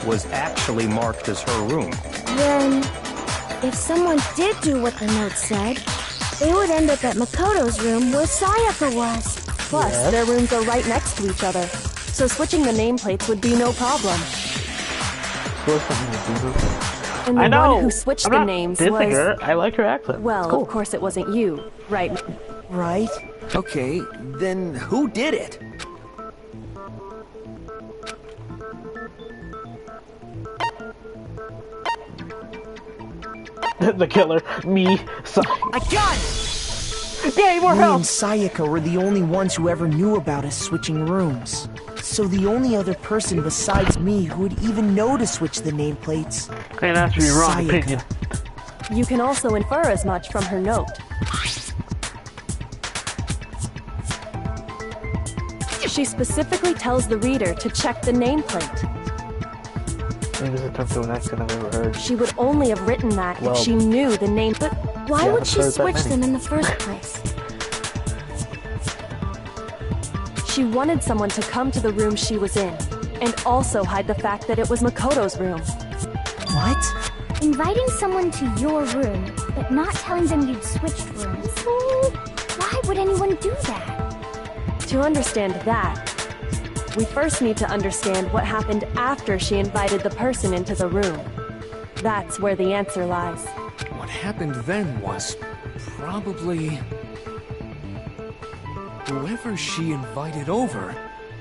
was actually marked as her room. Then, if someone did do what the note said, they would end up at Makoto's room where Sayaka was. Plus, their rooms are right next to each other, so switching the nameplates would be no problem. And the I know. one who switched I'm the not names dissing was... her. I like her accent. Well, Cool. of course it wasn't you, right? Right? Okay, then who did it? The killer. Me. I got it! Yay, more Me help! and Sayaka were the only ones who ever knew about us switching rooms. So the only other person besides me who would even know to switch the nameplates Okay, that's your wrong Sayaka. opinion. You can also infer as much from her note. She specifically tells the reader to check the nameplate. Maybe it's a term to an accent I've ever heard. She would only have written that Well, if she knew the name. But why Yeah, would I've she heard that switch many. them in the first place? She wanted someone to come to the room she was in, and also hide the fact that it was Makoto's room. What? Inviting someone to your room, but not telling them you'd switched rooms. Why would anyone do that? To understand that, we first need to understand what happened after she invited the person into the room. That's where the answer lies. What happened then was probably... whoever she invited over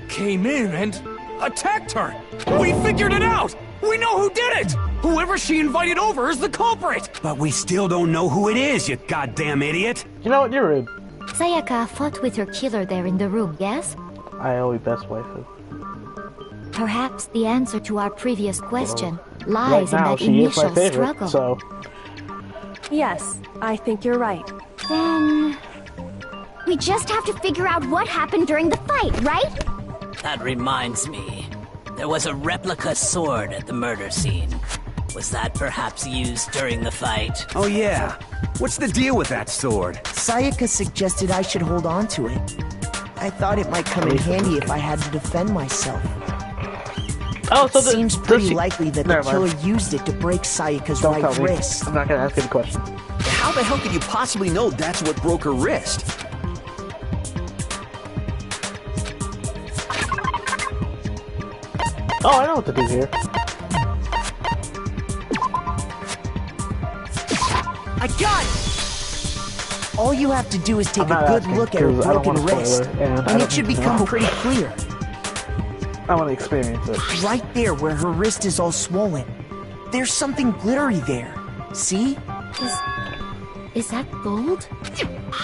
came in and attacked her! We figured it out! We know who did it! Whoever she invited over is the culprit! But we still don't know who it is, you goddamn idiot! You know what? You're rude. Sayaka fought with her killer there in the room, yes? I owe you best waifu. Perhaps the answer to our previous question Right lies in now, that she is my initial favorite, struggle. so... Yes, I think you're right. Then... we just have to figure out what happened during the fight, right? That reminds me. There was a replica sword at the murder scene. Was that perhaps used during the fight? Oh yeah. What's the deal with that sword? Sayaka suggested I should hold on to it. I thought it might come in handy if I had to defend myself. Oh, so It seems pretty likely that the Never killer mind. used it to break Sayaka's Don't right tell me. wrist. I'm not gonna ask you the question. How the hell could you possibly know that's what broke her wrist? Oh, I know what to do here. I got it! All you have to do is take I'm a not good asking, look at her 'cause I don't broken want a wrist, spoiler, and I and don't it should need to become know. pretty clear. I want to experience it. Right there where her wrist is all swollen. There's something glittery there. See? Is that gold?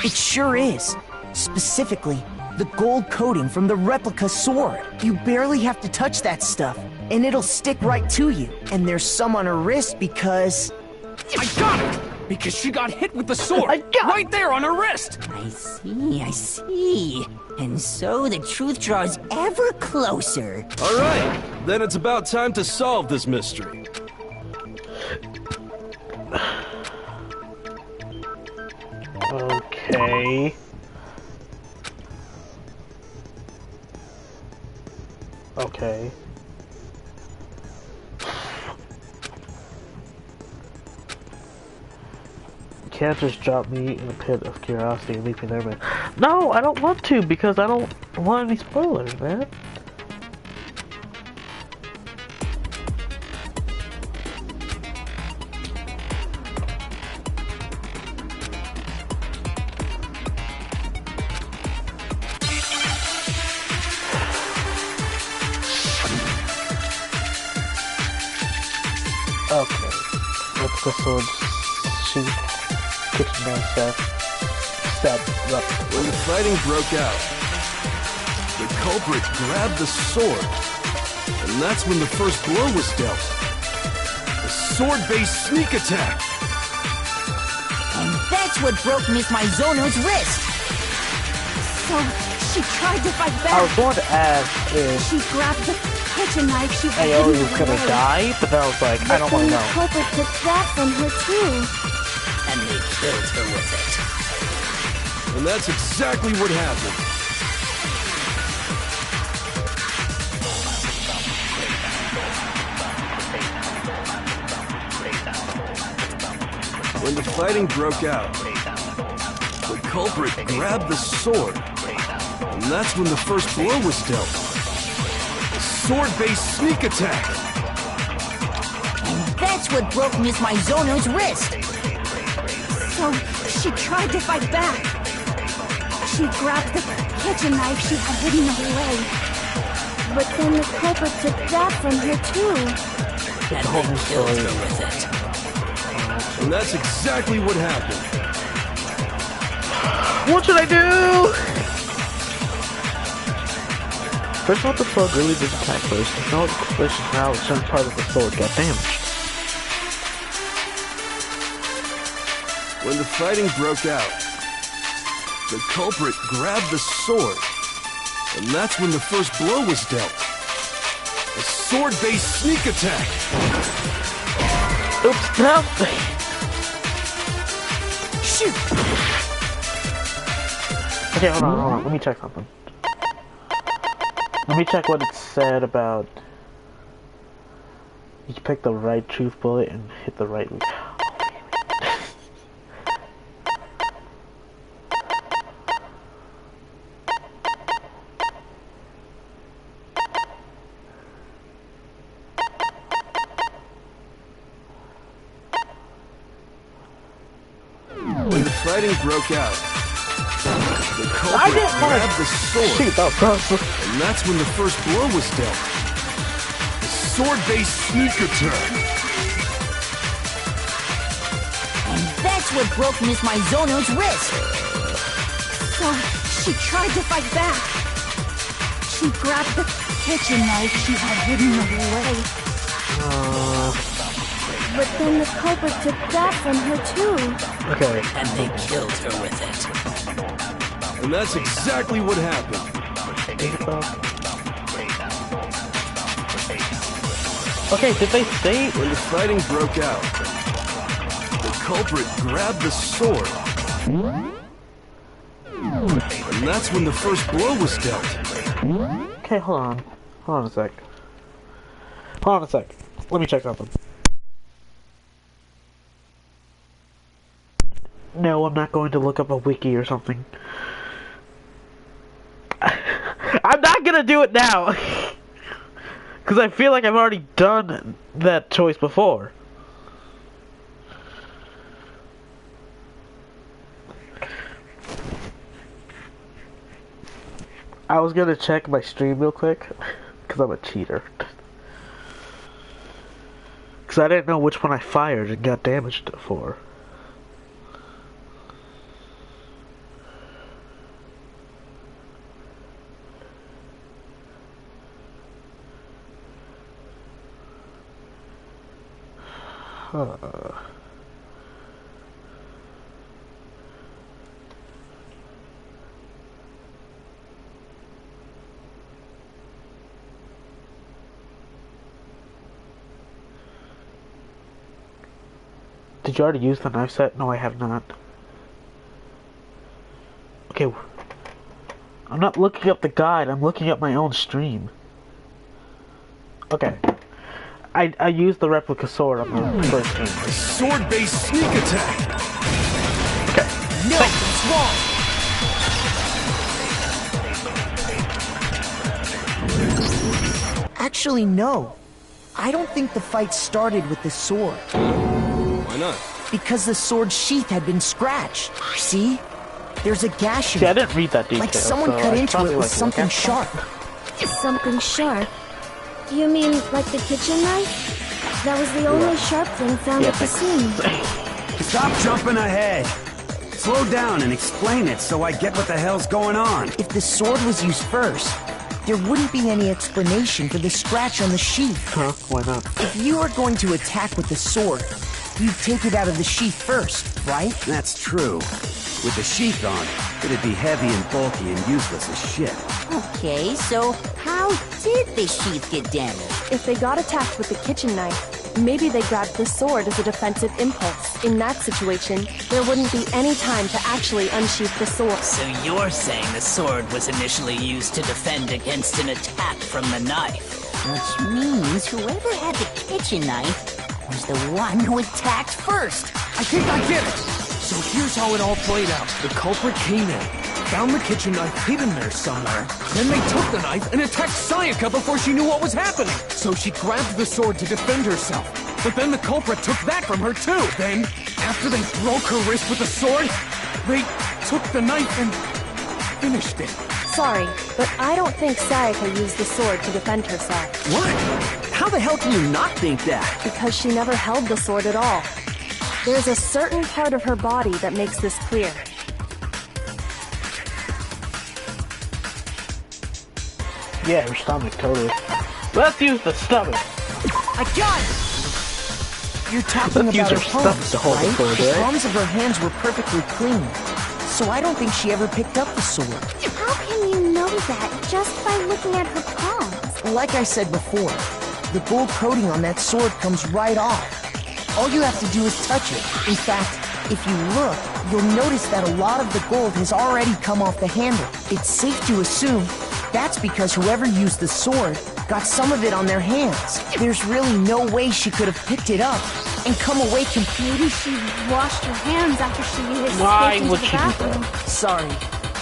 It sure is. Specifically, the gold coating from the replica sword. You barely have to touch that stuff, and it'll stick right to you. And there's some on her wrist because... I got it! Because she got hit with the sword! Right there on her wrist! I see. And so the truth draws ever closer. Alright, then it's about time to solve this mystery. Okay. Okay. You can't just drop me in a pit of curiosity and leave me there, man. No, I don't want to, because I don't want any spoilers, man. Okay. What's the sword? Sheath. Kitchen man staff. Stab. Up. When the fighting broke out, the culprit grabbed the sword, and that's when the first blow was dealt. A sword-based sneak attack. And that's what broke Miss Maizono's wrist. So, she tried to fight back. I was going to ask if She grabbed the kitchen knife she had Aoi hidden was gonna away. die, but then I was like, I don't Then want to the know. culprit took that from her too. And they killed her with it. And that's exactly what happened. When the fighting broke out, the culprit grabbed the sword, and that's when the first blow was dealt. A sword-based sneak attack. And that's what broke Miss Maizono's wrist. So, she tried to fight back. She grabbed the kitchen knife she had hidden away. But then the culprit took that from her too. And they killed her with it. And that's exactly what happened. What should I do? First off, the sword really did attack first. There's no explanation how a certain part of the sword got damaged. When the fighting broke out, the culprit grabbed the sword, and that's when the first blow was dealt. A sword-based sneak attack! Oops, no! Shoot! Okay, hold on. Let me check something. Let me check what it said about... You pick the right truth bullet and hit the right... When the fighting broke out, the culprit grabbed the sword, and that's when the first blow was dealt. The sword-based sneak attack. And that's what broke Miss Maizono's wrist. So, she tried to fight back. She grabbed the kitchen knife she had hidden away. But then the culprit took that from her too. Okay. And they killed her with it. And that's exactly what happened. Okay, did they say... When the fighting broke out, the culprit grabbed the sword. And that's when the first blow was dealt. Okay, hold on. Hold on a sec. Let me check something. No, I'm not going to look up a wiki or something. I'm not gonna do it now! Because I feel like I've already done that choice before. I was gonna check my stream real quick, because I'm a cheater. Because I didn't know which one I fired and got damaged for. Did you already use the knife set? No, I have not. Okay. I'm not looking up the guide, I'm looking up my own stream. Okay. I used the replica sword on the first stream. Sword-based sneak attack! Okay. No, it's wrong! Actually, no. I don't think the fight started with the sword. Why not? Because the sword's sheath had been scratched. See? There's a gash in See, it. I didn't read that detail. Like someone so cut I into probably it with like something sharp. Something sharp? You mean like the kitchen knife? That was the only sharp thing found at the scene. Stop jumping ahead. Slow down and explain it so I get what the hell's going on. If the sword was used first, there wouldn't be any explanation for the scratch on the sheath. Huh? Why not? If you are going to attack with the sword, you'd take it out of the sheath first, right? That's true. With the sheath on, it'd be heavy and bulky and useless as shit. Okay, so how did the sheath get damaged? If they got attacked with the kitchen knife, maybe they grabbed the sword as a defensive impulse. In that situation, there wouldn't be any time to actually unsheath the sword. So you're saying the sword was initially used to defend against an attack from the knife? Which means whoever had the kitchen knife was the one who attacked first. I think I get it! So here's how it all played out. The culprit came in, found the kitchen knife hidden there somewhere. Then they took the knife and attacked Sayaka before she knew what was happening. So she grabbed the sword to defend herself. But then the culprit took that from her too. Then, after they broke her wrist with the sword, they took the knife and finished it. Sorry, but I don't think Sayaka used the sword to defend herself. What? How the hell can you not think that? Because she never held the sword at all. There's a certain part of her body that makes this clear. Yeah, her stomach, totally. Let's use the stomach. I got it! You're talking Let's use about her her stomach palms, to hold the right? sword, The right? palms of her hands were perfectly clean. So I don't think she ever picked up the sword. How can you know that just by looking at her palms? Like I said before, the gold coating on that sword comes right off. All you have to do is touch it. In fact, if you look, you'll notice that a lot of the gold has already come off the handle. It's safe to assume that's because whoever used the sword got some of it on their hands. There's really no way she could have picked it up and come away completely. Maybe she washed her hands after she Why escaped into would the she do bathroom. that? Sorry,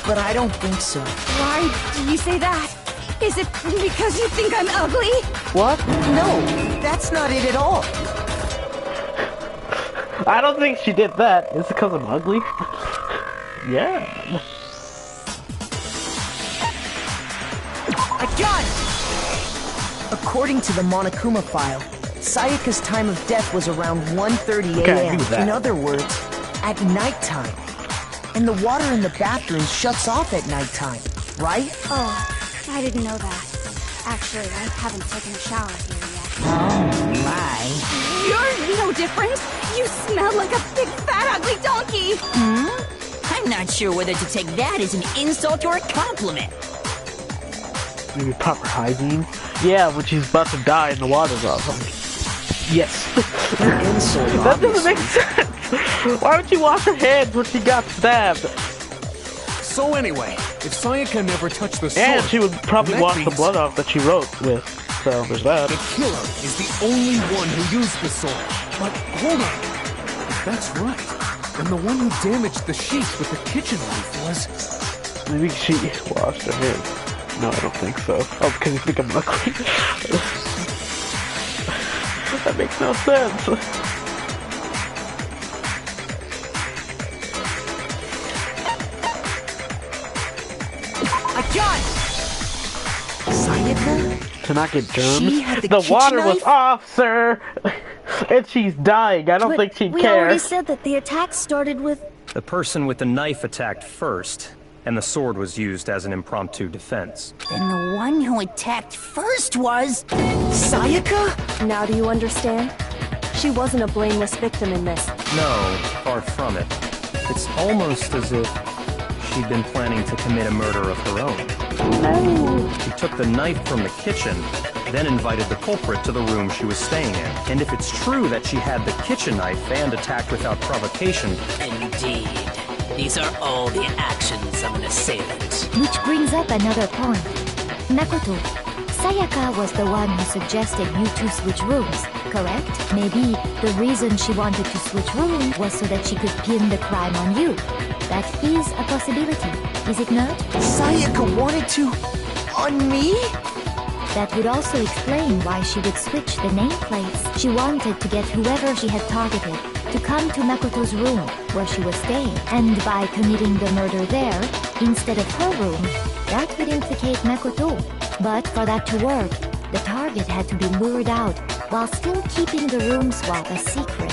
but I don't think so. Why do you say that? Is it because you think I'm ugly? What? No, that's not it at all. I don't think she did that. Is it because I'm ugly? Yeah. I got it! According to the Monokuma file, Sayaka's time of death was around 1:30 Okay, I a.m. knew that. In other words, at nighttime. And the water in the bathroom shuts off at nighttime, right? Oh, I didn't know that. Actually, I haven't taken a shower here yet. Oh, my. You're no different. You smell like a big, fat, ugly donkey. I'm not sure whether to take that as an insult or a compliment. Maybe proper hygiene. Yeah, when she's about to die and the water's off. I'm like, yes. That doesn't make sense. Why would she wash her hands when she got stabbed? So anyway, if Sayaka never touched the sword... And she would probably that wash the means blood off that she wrote with. So there's that. The killer is the only one who used the sword. But hold on. If that's right, then the one who damaged the sheets with the kitchen knife was... Maybe she washed her hands. No, I don't think so. Oh, because you think I'm ugly. That makes no sense. I got it! Sayaka? To not get germs. She had the The kitchen water was knife? off, sir! And she's dying. I don't think she'd We care. already said that the attack started with... The person with the knife attacked first, and the sword was used as an impromptu defense. Then the one who attacked first was... Sayaka? Now do you understand? She wasn't a blameless victim in this. No, far from it. It's almost as if she'd been planning to commit a murder of her own. She took the knife from the kitchen, then invited the culprit to the room she was staying in. And if it's true that she had the kitchen knife and attacked without provocation... Indeed. These are all the actions of an assailant. Which brings up another point. Makoto, Sayaka was the one who suggested you two switch rooms, correct? Maybe the reason she wanted to switch rooms was so that she could pin the crime on you. That is a possibility, is it not? Sayaka wanted to... on me? That would also explain why she would switch the nameplates. She wanted to get whoever she had targeted to come to Makoto's room, where she was staying. And by committing the murder there, instead of her room, that would implicate Makoto. But for that to work, the target had to be lured out, while still keeping the room swap a secret.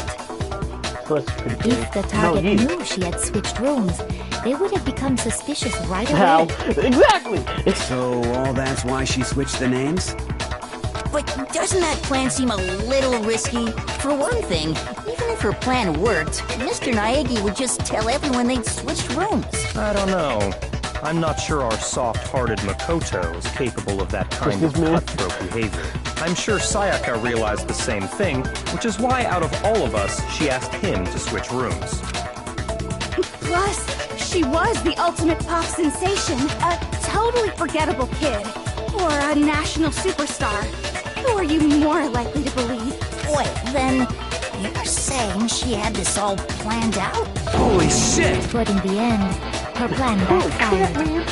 If the target knew she had switched rooms, they would have become suspicious right away. How? Exactly! So all that's why she switched the names? But doesn't that plan seem a little risky? For one thing, even if her plan worked, Mr. Naegi would just tell everyone they'd switched rooms. I don't know. I'm not sure our soft-hearted Makoto is capable of that kind of cutthroat behavior. I'm sure Sayaka realized the same thing, which is why out of all of us, she asked him to switch rooms. Plus, she was the ultimate pop sensation. A totally forgettable kid. Or a national superstar. Who are you more likely to believe? Wait, then you're saying she had this all planned out? Holy shit! But in the end, her plan backfired.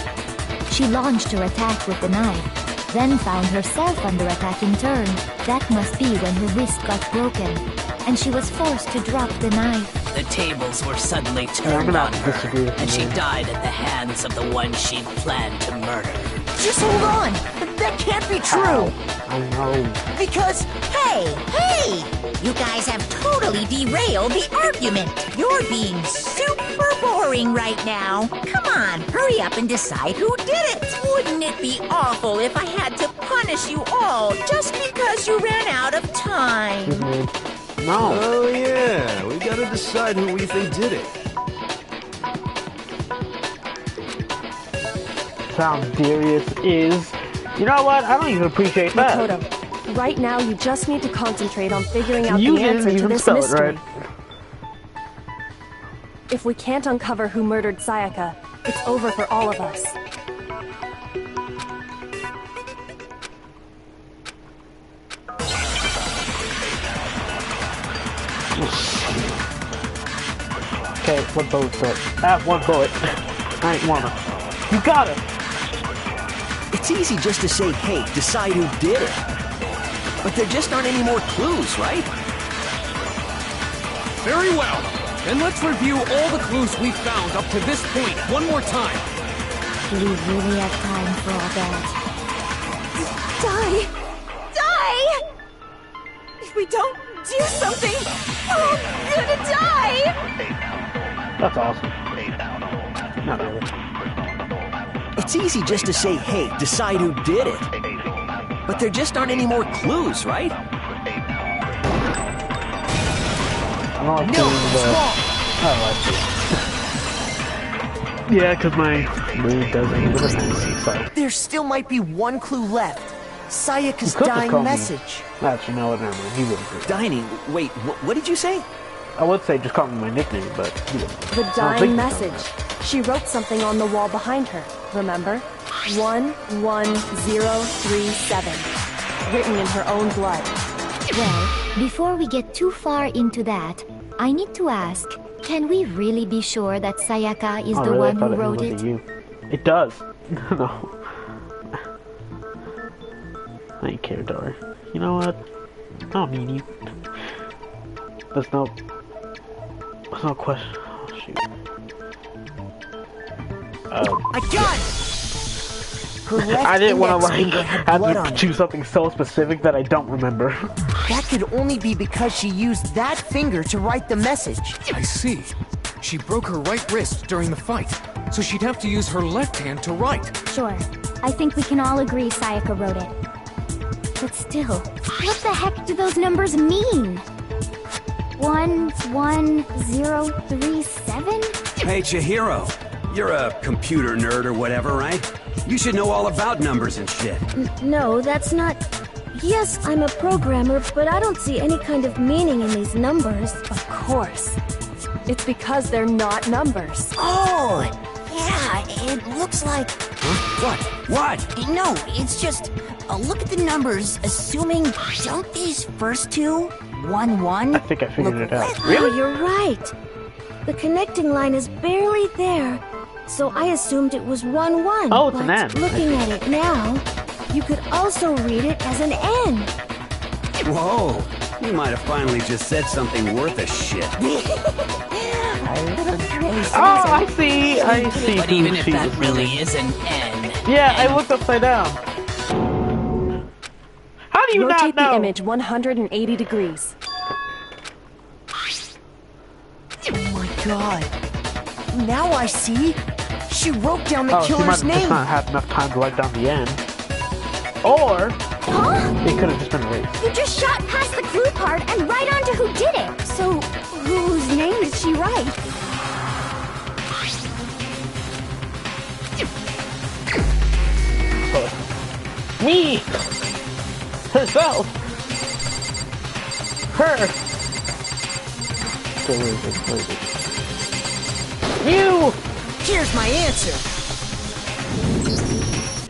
She launched her attack with the knife, then found herself under attack in turn. That must be when her wrist got broken, and she was forced to drop the knife. The tables were suddenly turned on her, and she died at the hands of the one she'd planned to murder. Just hold on! That can't be true! I know. Because, Hey! You guys have totally derailed the argument. You're being super boring right now. Come on, hurry up and decide who did it. Wouldn't it be awful if I had to punish you all just because you ran out of time? No. Oh yeah, we gotta decide who we think did it. Sounds Darius is... You know what? I don't even appreciate that. Makoto, right now you just need to concentrate on figuring out You the answer didn't to even this spell it mystery. right. If we can't uncover who murdered Sayaka, it's over for all of us. Okay, what bullet's it? I have one bullet. I ain't wanna. You got it! It's easy just to say, hey, decide who did it. But there just aren't any more clues, right? Very well. Then let's review all the clues we've found up to this point one more time. Do we really have time for all that? Die! Die! If we don't do something, we're all gonna die! That's awesome. Not really. It's easy just to say, hey, decide who did it. But there just aren't any more clues, right? I don't like doing the... Oh, I see. Yeah, because my move doesn't even remember, so... There still might be one clue left. Sayaka's You could just dying call me- message. Actually, no, never mind. He wouldn't do it. Dining? Wait, what did you say? I would say just call me my nickname, but he wouldn't. The I don't dying think message. She wrote something on the wall behind her, remember? 11037. Written in her own blood. Well, before we get too far into that, I need to ask, can we really be sure that Sayaka is Oh, the really? I one thought who it wrote was it? you. It does. No. I ain't care, Dari. You know what? I don't need you. There's no question. Oh, shoot. I got it! Her left I didn't want to index finger had blood have on to it. choose something so specific that I don't remember. That could only be because she used that finger to write the message. I see. She broke her right wrist during the fight, so she'd have to use her left hand to write. Sure. I think we can all agree Sayaka wrote it. But still, what the heck do those numbers mean? 11037? Hey, Chihiro. You're a computer nerd or whatever, right? You should know all about numbers and shit. No, that's not... Yes, I'm a programmer, but I don't see any kind of meaning in these numbers. Of course. It's because they're not numbers. Oh, yeah, it looks like... Huh? What? No, it's just... look at the numbers, assuming... Don't these first two, 1-1... I think I figured it out. Oh, you're right. The connecting line is barely there, so I assumed it was 1-1. Oh, it's but an N. Looking at it now, you could also read it as an N. Whoa. You might have finally just said something worth a shit. Oh, I see. I see. But who even if she that was really doing. is an N... Yeah, I looked upside down. How do you Rotate not know? the image 180 degrees. Oh my god. Now I see. She wrote down the Oh, she might killer's have just name. not had enough time to write down the end. Or, it could have just been erased. You just shot past the clue card and right onto who did it. So, whose name did she write? Me! Herself! Her! So where is it? Where is it? You! Here's my answer.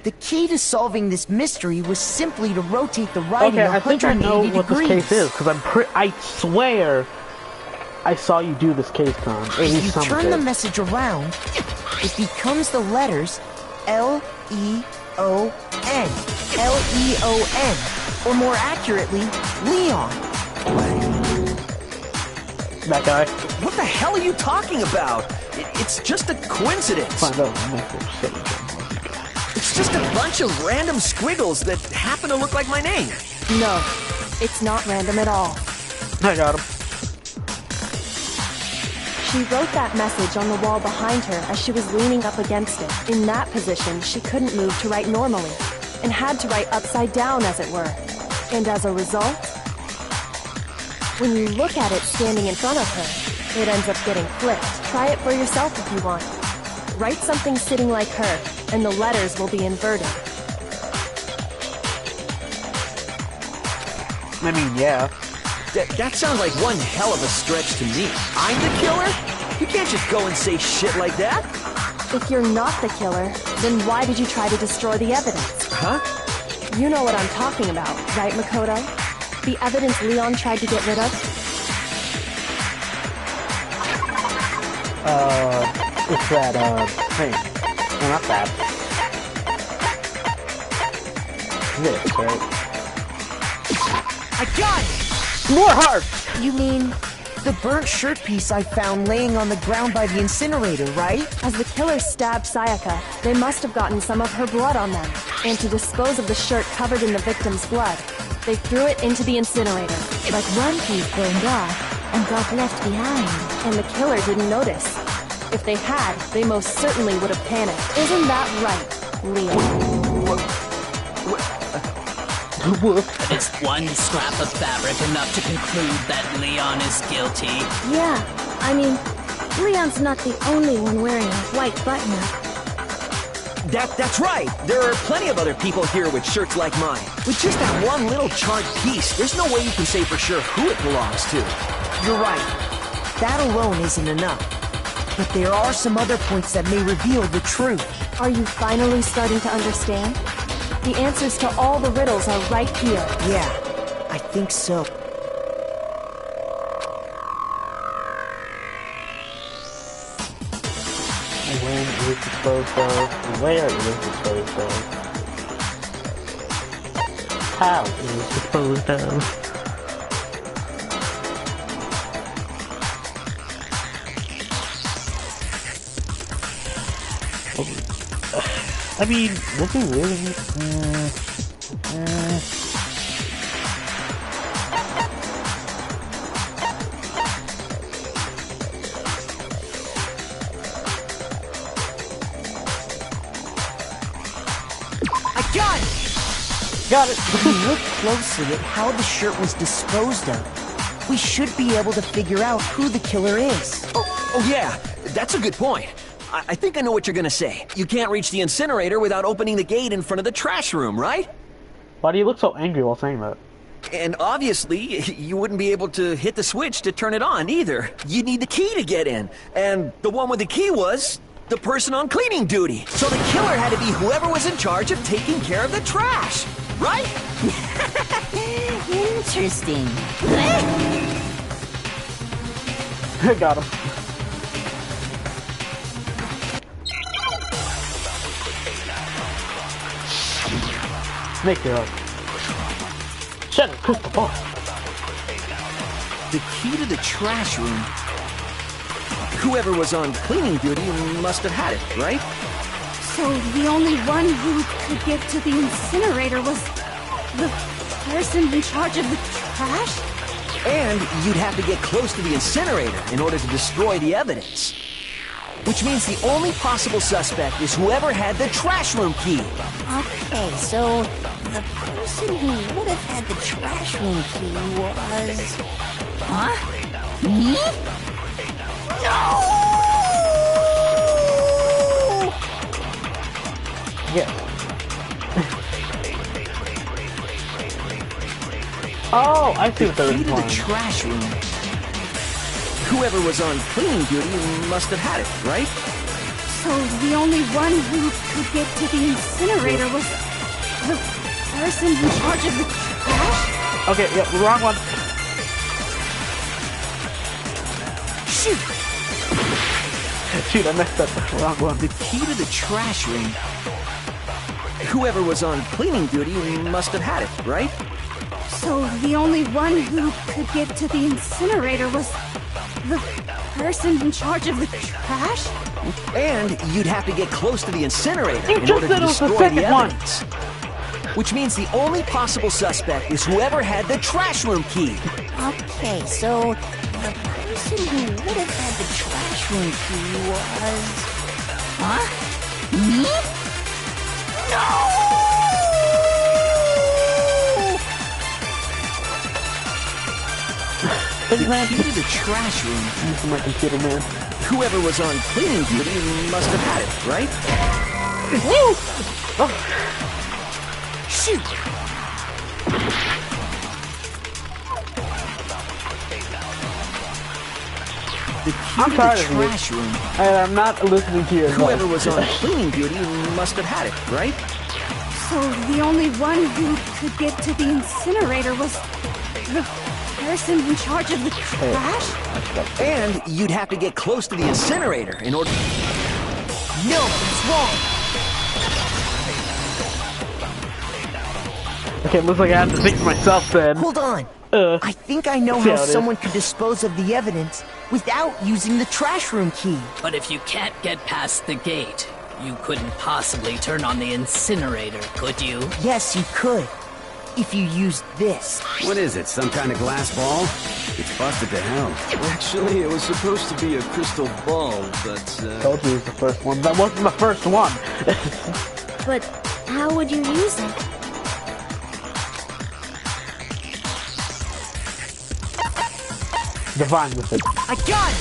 The key to solving this mystery was simply to rotate the writing Okay, I think I 180 know what degrees. this case is, because I swear I saw you do this case, Con. At If least you some of turn the it. message around, it becomes the letters L-E-O-N. L-E-O-N. Or more accurately, Leon. That guy. What the hell are you talking about? It's just a coincidence. Find out the message. It's just a bunch of random squiggles that happen to look like my name. No, it's not random at all. I got him. She wrote that message on the wall behind her as she was leaning up against it. In that position, she couldn't move to write normally, and had to write upside down, as it were. And as a result, when you look at it standing in front of her, it ends up getting flipped. Try it for yourself if you want. Write something sitting like her, and the letters will be inverted. I mean, yeah. That sounds like one hell of a stretch to me. I'm the killer? You can't just go and say shit like that. If you're not the killer, then why did you try to destroy the evidence? Huh? You know what I'm talking about, right, Makoto? The evidence Leon tried to get rid of? It's that, thing. No, not that. This, right? I got it! More hearts! You mean the burnt shirt piece I found laying on the ground by the incinerator, right? As the killer stabbed Sayaka, they must have gotten some of her blood on them. And to dispose of the shirt covered in the victim's blood, they threw it into the incinerator. But one piece burned off and got left behind. And the killer didn't notice. If they had, they most certainly would have panicked. Isn't that right, Leon? Is one scrap of fabric enough to conclude that Leon is guilty? Yeah, I mean, Leon's not the only one wearing a white button-up. That's right. There are plenty of other people here with shirts like mine. With just that one little charred piece, there's no way you can say for sure who it belongs to. You're right. That alone isn't enough. But there are some other points that may reveal the truth. Are you finally starting to understand? The answers to all the riddles are right here. Yeah, I think so. When it is disposed of, where it is disposed of, how it is disposed of. I mean, would we really? Got it! If we look closely at how the shirt was disposed of, we should be able to figure out who the killer is. Oh yeah, that's a good point. I think I know what you're gonna say. You can't reach the incinerator without opening the gate in front of the trash room, right? Why do you look so angry while saying that? And obviously, you wouldn't be able to hit the switch to turn it on either. You'd need the key to get in. And the one with the key was the person on cleaning duty. So the killer had to be whoever was in charge of taking care of the trash, right? Interesting. Got him. Snake girl. Shut up, crystal ball. The key to the trash room. Whoever was on cleaning duty must have had it, right? So the only one who could get to the incinerator was the person in charge of the trash? And you'd have to get close to the incinerator in order to destroy the evidence. Which means the only possible suspect is whoever had the trash room key. Okay, so the person who would have had the trash room key was... Huh? Me? No! Yeah. Oh, I see what they're implying. The key to the trash room. Whoever was on cleaning duty must have had it, right? So the only one who could get to the incinerator was the person in charge of the trash? Okay, yeah, wrong one. Shoot! Shoot, I messed up. Wrong one. The key to the trash room. Whoever was on cleaning duty must have had it, right? So the only one who could get to the incinerator was the person in charge of the trash? And you'd have to get close to the incinerator in order to destroy the evidence. Which means the only possible suspect is whoever had the trash room key. Okay, so the person who would have had the trash room key was... Huh? Me? No! The key to the trash room. Using my computer, man. Whoever was on cleaning duty must have had it, right? Woo! Oh. Shoot! The key I'm to tired the of trash you. room. And I'm not listening to your Whoever advice. was on cleaning duty must have had it, right? So the only one who could get to the incinerator was the person in charge of the trash? And you'd have to get close to the incinerator in order... No, it's wrong. Okay, looks like I have to think for myself then. Hold on. I think I know see how how it is. someone could dispose of the evidence without using the trash room key. But if you can't get past the gate, you couldn't possibly turn on the incinerator, could you? Yes, you could. If you used this. What is it, some kind of glass ball? It's busted to hell. Actually, it was supposed to be a crystal ball, but, Told you it was the first one. That wasn't the first one. But how would you use it? Divine with it. I got it!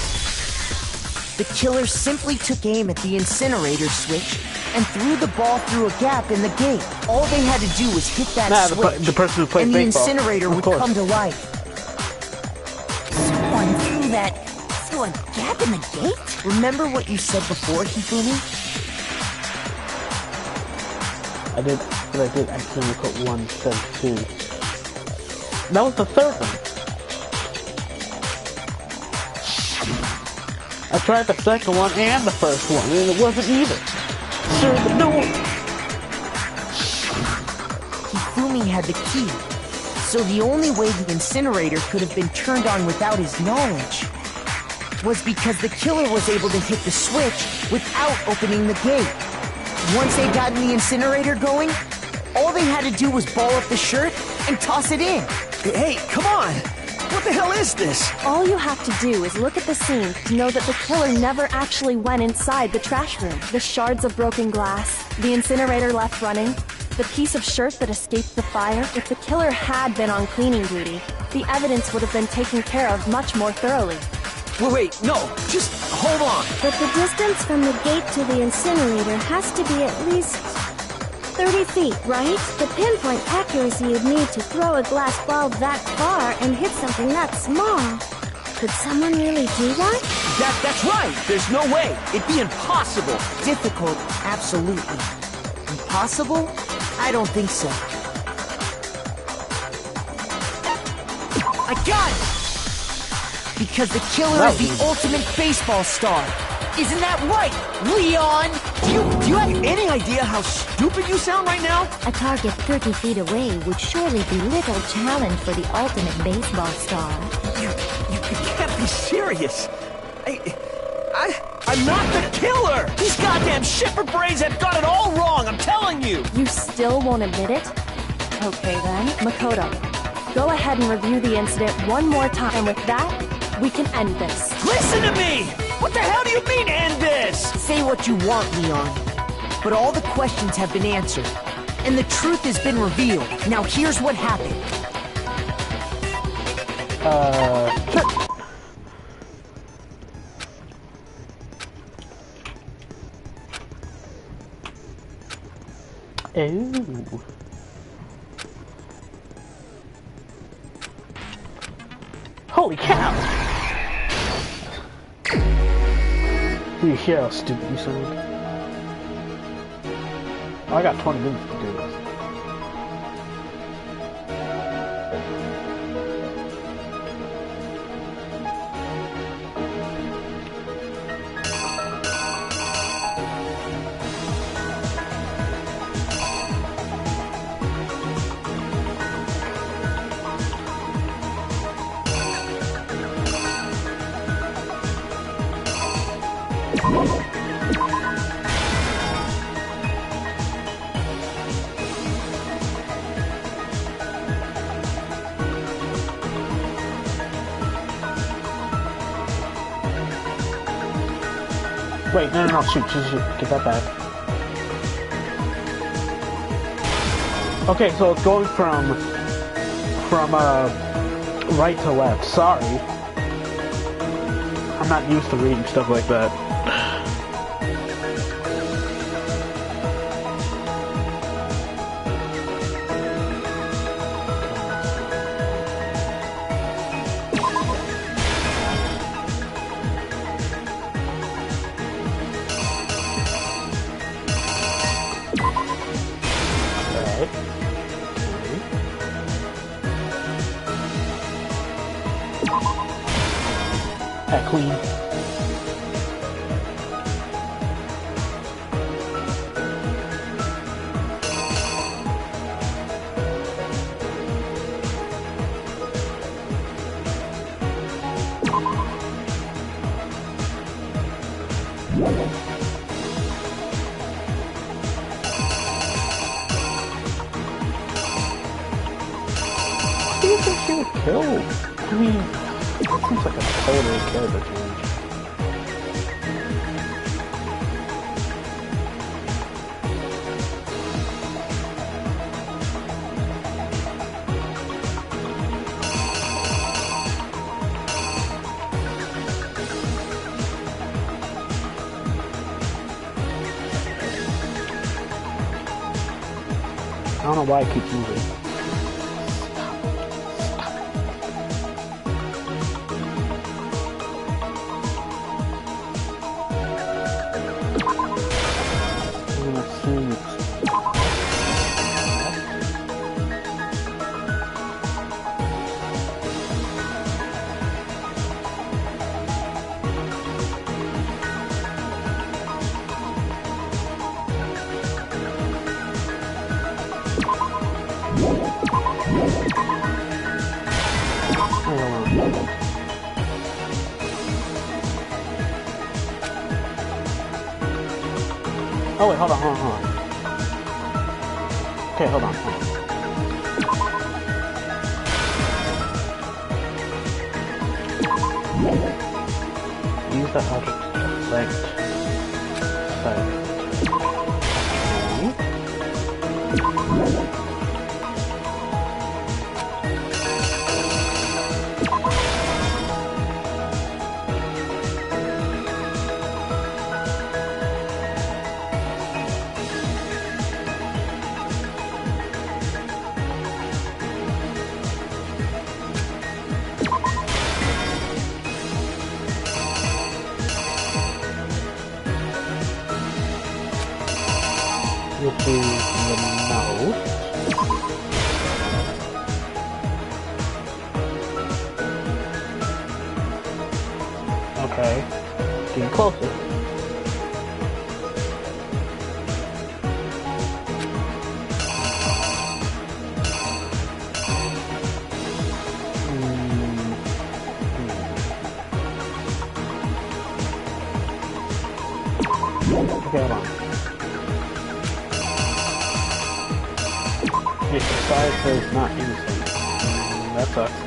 The killer simply took aim at the incinerator switch and threw the ball through a gap in the gate. All they had to do was hit that switch, the person who played and the baseball. incinerator Of would course. come to life. Someone threw a gap in the gate? Remember what you said before, Hifumi? I did accidentally put 1, 7, 2. That was the third one. I tried the second one and the first one, and it wasn't either. Sir, but no one... Hifumi had the key, so the only way the incinerator could have been turned on without his knowledge was because the killer was able to hit the switch without opening the gate. Once they'd gotten the incinerator going, all they had to do was ball up the shirt and toss it in. Hey, come on! What the hell is this? All you have to do is look at the scene to know that the killer never actually went inside the trash room. The shards of broken glass, the incinerator left running, the piece of shirt that escaped the fire. If the killer had been on cleaning duty, the evidence would have been taken care of much more thoroughly. Wait, no, just hold on. But the distance from the gate to the incinerator has to be at least 30 feet, right? The pinpoint accuracy you'd need to throw a glass ball that far and hit something that small. Could someone really do that? That's right. There's no way. It'd be impossible. Difficult, absolutely. Impossible? I don't think so. I got it! Because the killer is the ultimate baseball star. Isn't that right, Leon? Do you have any idea how stupid you sound right now? A target 30 feet away would surely be little challenge for the ultimate baseball star. You can't be serious. I'm not the killer! These goddamn shipper brains have got it all wrong, I'm telling you! You still won't admit it? Okay then, Makoto. Go ahead and review the incident one more time, and with that, we can end this. Listen to me! What the hell do you mean, end this? Say what you want, Leon. But all the questions have been answered, and the truth has been revealed. Now here's what happened. Sure. Ooh. Holy cow! Do you hear how stupid you sound? Oh, I got 20 minutes to do this. Wait, no, shoot, get that back. Okay, so it's going from right to left. Sorry. I'm not used to reading stuff like that. Queen. Who do you think she would kill? I mean, that seems like a total character change. I don't know why I keep moving. Oh wait, hold on. Okay, hold on. Use that object to select. Which is the mouse. Okay, getting closer. Okay, hold on. If the side is not innocent, that sucks.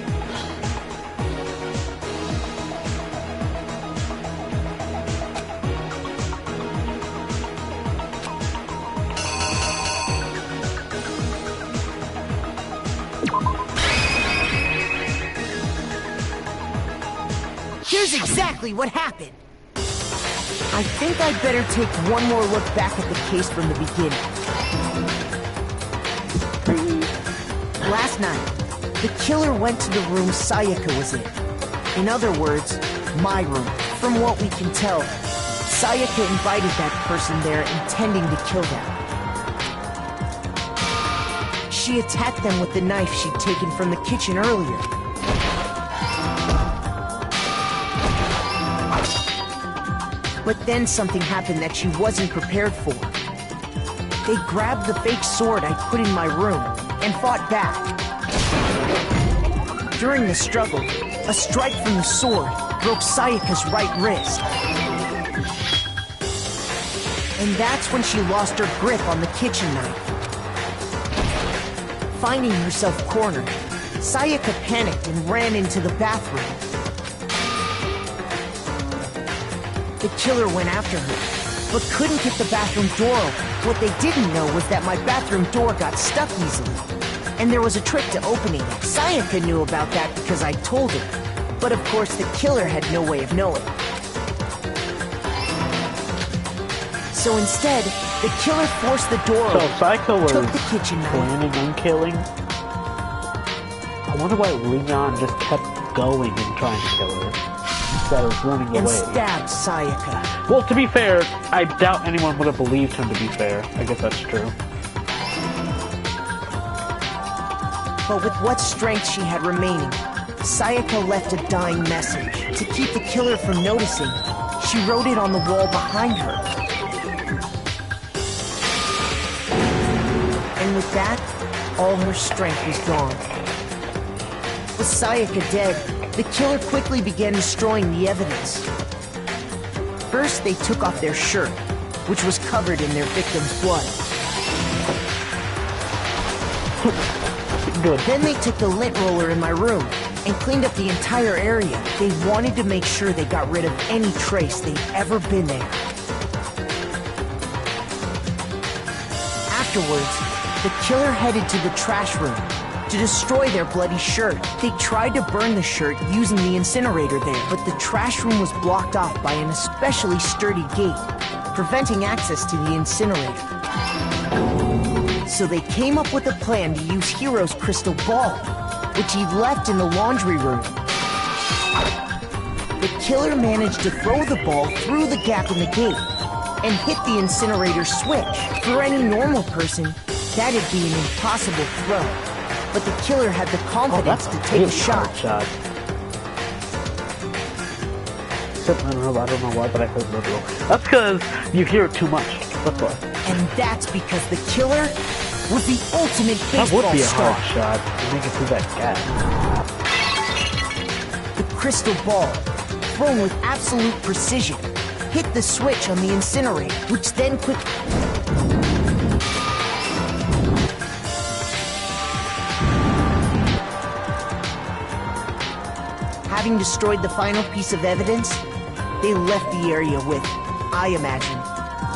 Here's exactly what happened. I think I'd better take one more look back at the case from the beginning. Last night, the killer went to the room Sayaka was in. In other words, my room. From what we can tell, Sayaka invited that person there intending to kill them. She attacked them with the knife she'd taken from the kitchen earlier. But then something happened that she wasn't prepared for. They grabbed the fake sword I put in my room and fought back. During the struggle, a strike from the sword broke Sayaka's right wrist. And that's when she lost her grip on the kitchen knife. Finding herself cornered, Sayaka panicked and ran into the bathroom. the killer went after her, but couldn't get the bathroom door open. What they didn't know was that my bathroom door got stuck easily, and there was a trick to opening it. Sayaka knew about that because I told her, but of course the killer had no way of knowing. So instead, the killer forced the door So open, Sayaka was took the kitchen knife, planning on killing. I wonder why Leon just kept going and trying to kill her instead of running and away. stabbed Sayaka. Well, to be fair, I doubt anyone would have believed him, to be fair. I guess that's true. But with what strength she had remaining, Sayaka left a dying message. To keep the killer from noticing, she wrote it on the wall behind her. And with that, all her strength was gone. With Sayaka dead, the killer quickly began destroying the evidence. First, they took off their shirt, which was covered in their victim's blood. Good. Then they took the lint roller in my room and cleaned up the entire area. They wanted to make sure they got rid of any trace they'd ever been there. Afterwards, the killer headed to the trash room to destroy their bloody shirt. They tried to burn the shirt using the incinerator there, but the trash room was blocked off by an especially sturdy gate, preventing access to the incinerator. So they came up with a plan to use Hiro's crystal ball, which he'd left in the laundry room. The killer managed to throw the ball through the gap in the gate and hit the incinerator switch. For any normal person, that'd be an impossible throw. But the killer had the confidence to take a shot. I don't know why, but I heard liberal. That's because you hear it too much. That's why. And that's because the killer was the ultimate baseball That would be a star. hard shot to make it through that gap. The crystal ball, thrown with absolute precision, hit the switch on the incinerator, which then Having destroyed the final piece of evidence, they left the area with, I imagine,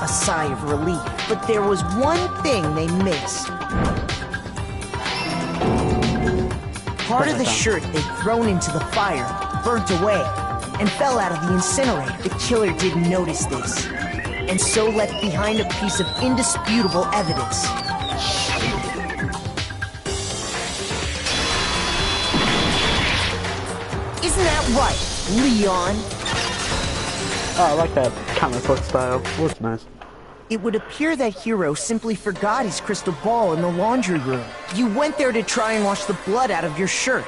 a sigh of relief. But there was one thing they missed. Part of the shirt they'd thrown into the fire burnt away and fell out of the incinerator. The killer didn't notice this, and so left behind a piece of indisputable evidence. Isn't that right, Leon? Oh, I like that comic book style. Looks nice. It would appear that Hiro simply forgot his crystal ball in the laundry room. You went there to try and wash the blood out of your shirt,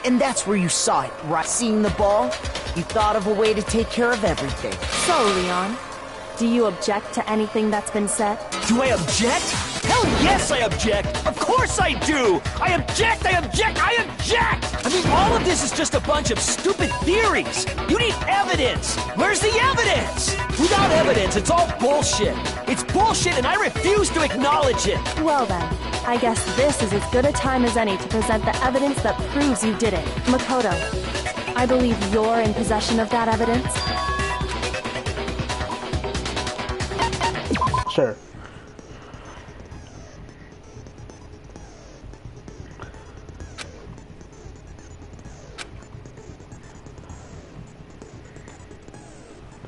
and that's where you saw it, right? Seeing the ball, you thought of a way to take care of everything. So, Leon, do you object to anything that's been said? Do I object? Hell yes, I object! Of course I do! I object! I object! I object! I mean, all of this is just a bunch of stupid theories! You need evidence! Where's the evidence? Without evidence, it's all bullshit! It's bullshit and I refuse to acknowledge it! Well then, I guess this is as good a time as any to present the evidence that proves you did it. Makoto, I believe you're in possession of that evidence? Sure.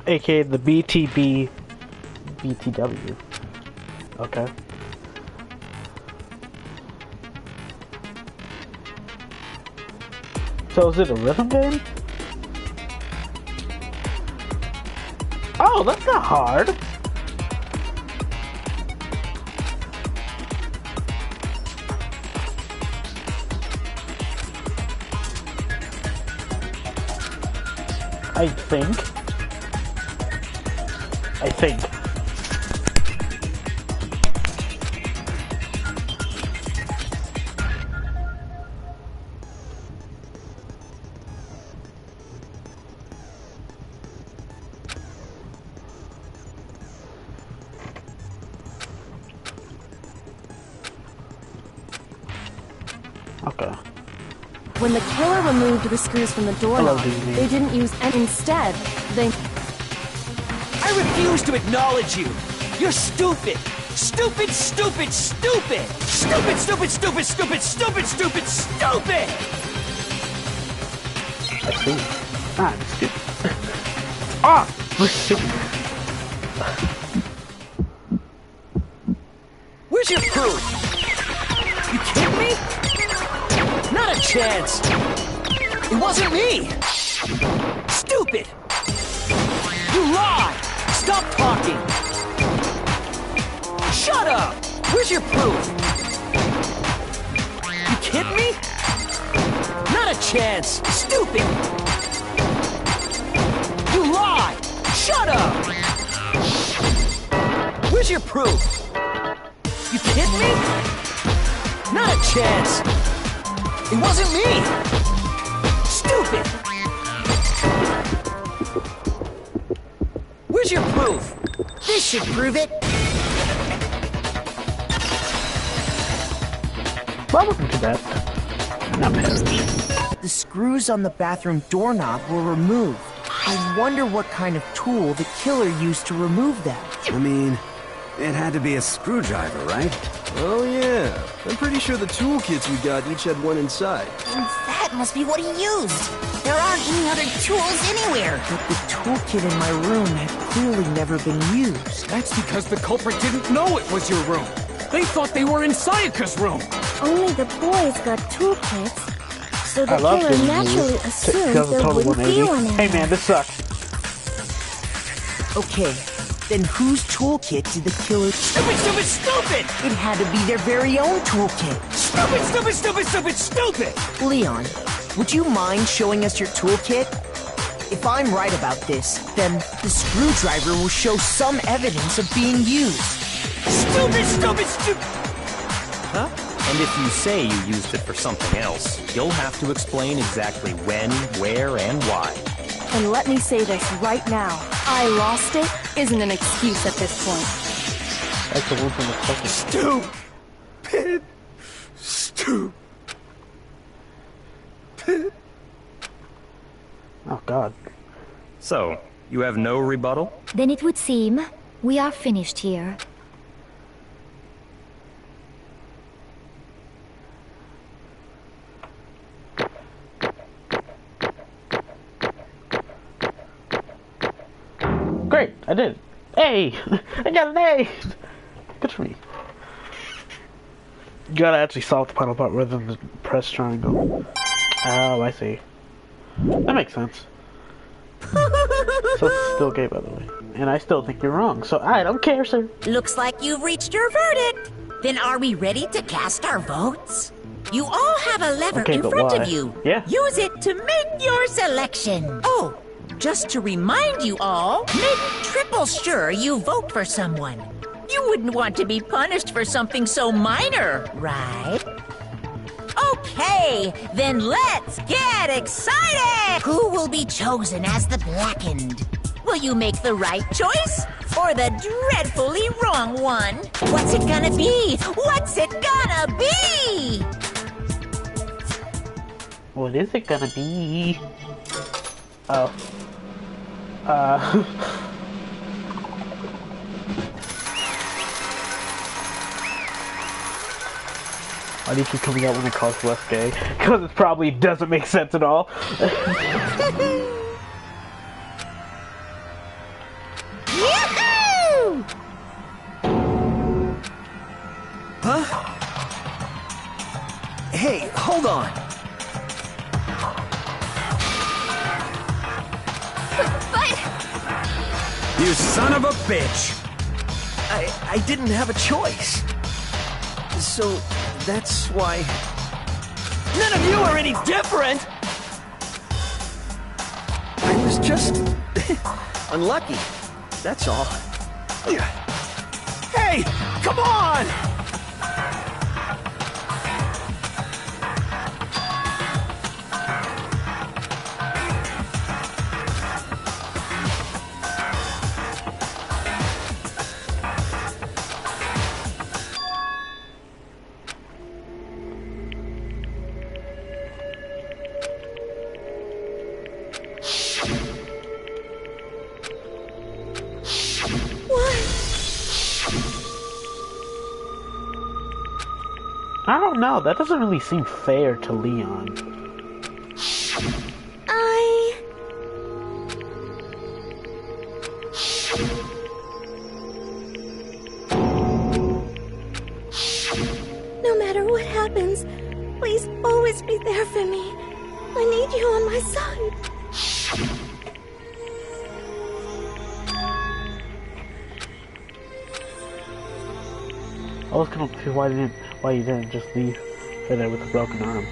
AKA the BTW. Okay. So is it a rhythm game? Oh, that's not hard. I think. Okay. When the killer removed the screws from the doorknob, they didn't use any. Instead, they... I refuse to acknowledge you. You're stupid. Stupid, stupid, stupid. Stupid, stupid, stupid, stupid, stupid, stupid, stupid. I see. Ah, I'm stupid. Ah! We're stupid. Where's your proof? You kidding me? Not a chance. It wasn't me. Stupid. You lied. Stop talking. Shut up. Where's your proof? You kidding me? Not a chance. Stupid. You lied. Shut up. Where's your proof? You kidding me? Not a chance. It wasn't me. Stupid. Where's your proof? This should prove it. Well, wasn't too bad. Not bad. The screws on the bathroom doorknob were removed. I wonder what kind of tool the killer used to remove them. I mean, it had to be a screwdriver, right? Oh yeah, I'm pretty sure the toolkits we got each had one inside. And that must be what he used. There aren't any other tools anywhere. But the toolkit in my room had clearly never been used. That's because the culprit didn't know it was your room. They thought they were in Sayaka's room. Only the boys got toolkits, so the I love killer getting naturally used. assumed Kills a there total wouldn't be 180. one in Hey there. man, this sucks. Okay, then whose toolkit did the killer... Stupid, stupid, stupid! It had to be their very own toolkit. Stupid, stupid, stupid, stupid, stupid! Leon, would you mind showing us your toolkit? If I'm right about this, then the screwdriver will show some evidence of being used. Stupid, stupid, stupid! Huh? And if you say you used it for something else, you'll have to explain exactly when, where, and why. And let me say this right now. I lost it isn't an excuse at this point. That's the one from the second. Stupid. Stupid. Oh god. So, you have no rebuttal? Then it would seem we are finished here. Great, I did. Hey! I got an A! Good for me. You gotta actually solve the puddle part rather than press triangle. Oh, I see. That makes sense. So it's still gay, by the way. And I still think you're wrong, so I don't care, sir. Looks like you've reached your verdict. Then are we ready to cast our votes? You all have a lever Okay, in but front why? of you. Yeah. Use it to make your selection. Oh, just to remind you all, make triple sure you vote for someone. You wouldn't want to be punished for something so minor, right? Okay, then let's get excited! Who will be chosen as the Blackened? Will you make the right choice or the dreadfully wrong one? What's it gonna be? What's it gonna be? What is it gonna be? Oh. Why do you keep coming out when it calls less gay? Because it probably doesn't make sense at all. Yahoo! Huh? Hey, hold on. But You son of a bitch! I didn't have a choice. So that's why... None of you are any different! I was just... unlucky. That's all. Hey! Come on! I don't know. That doesn't really seem fair to Leon. No matter what happens, please always be there for me. I need you on my side. I was confused why you didn't just leave her there with a broken arm.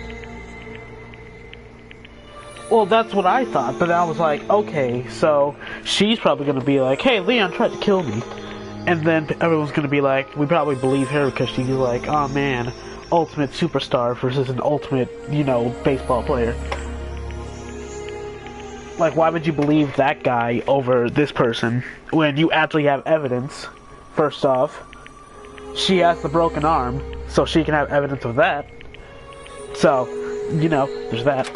Well, that's what I thought, but I was like, okay, so she's probably gonna be like, hey, Leon tried to kill me. And then everyone's gonna be like, we probably believe her because she's like, oh man, ultimate superstar versus an ultimate, you know, baseball player. Like, why would you believe that guy over this person when you actually have evidence? First off, she has the broken arm, so she can have evidence of that. So, you know, there's that.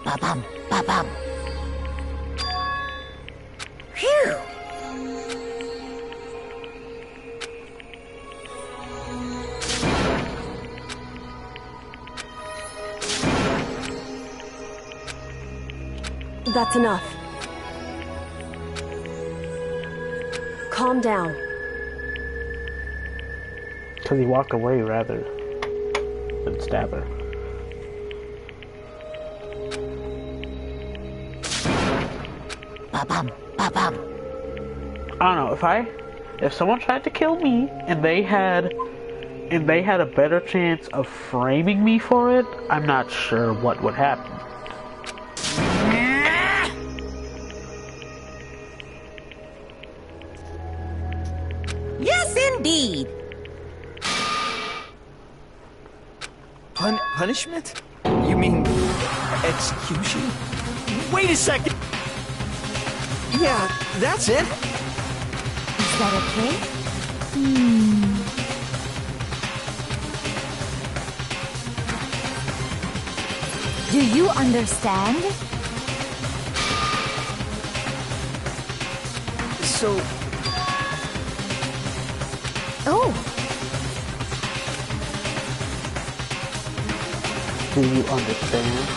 Ba-bum, ba-bum. Phew! That's enough. Calm down. Because he walked away rather than stab her. Ba-bum, ba-bum. I don't know, if someone tried to kill me and they had a better chance of framing me for it, I'm not sure what would happen. Yes, indeed. Punishment? You mean execution? Wait a second! Yeah, that's it. Is that okay? Do you understand? So... Oh! Do you understand?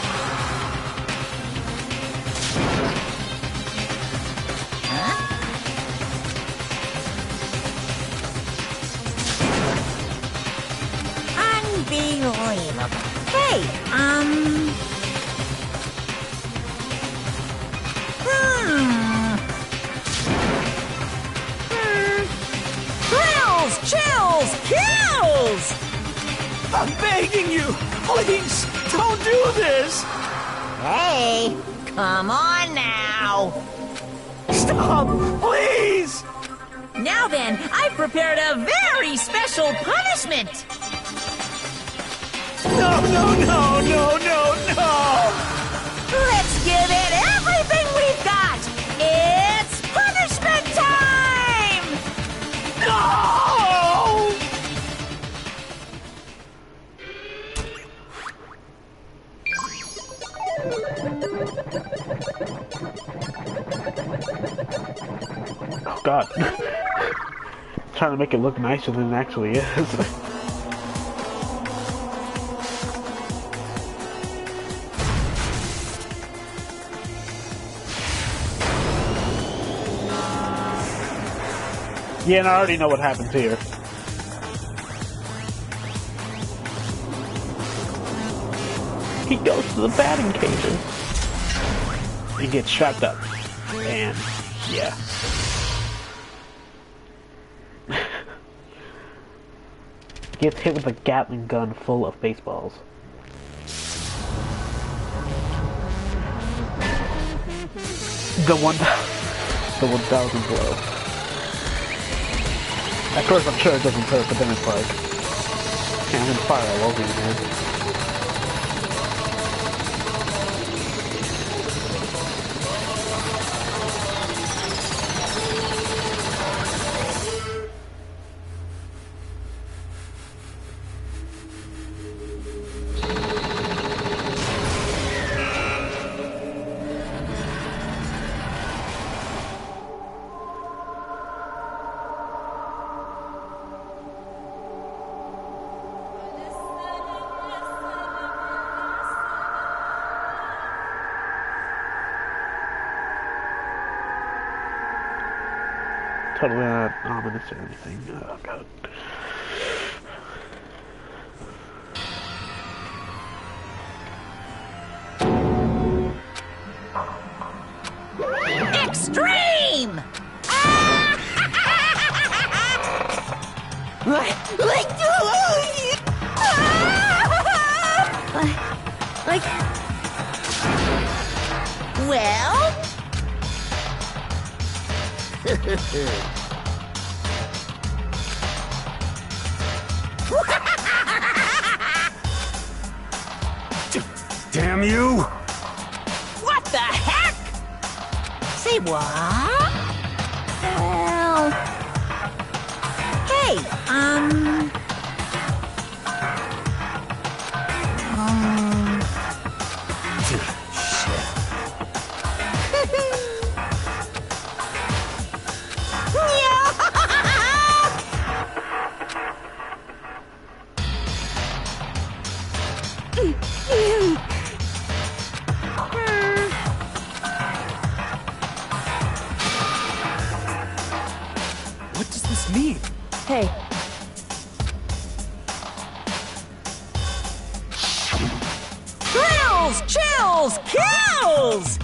Unbelievable. Hey, Thrills, chills, kills! I'm begging you! Please, don't do this! Hey, come on now! Stop, please! Now then, I've prepared a very special punishment! No, no, no, no, no, no! Let's give it everything we've got! It's punishment time! No! Oh god. Trying to make it look nicer than it actually is. Yeah, and I already know what happens here. He goes to the batting cages. He gets strapped up. And, yeah. Gets hit with a Gatling gun full of baseballs. The 1,000 blow. Of course, I'm sure it doesn't hurt, but then it's like, yeah, I'm gonna fire all over you, man. totally not ominous or anything. Oh, God. Extreme! Like... Well? Damn you! What the heck? Say what? Well... Hey, What does this mean? Hey. Thrills, chills, kills!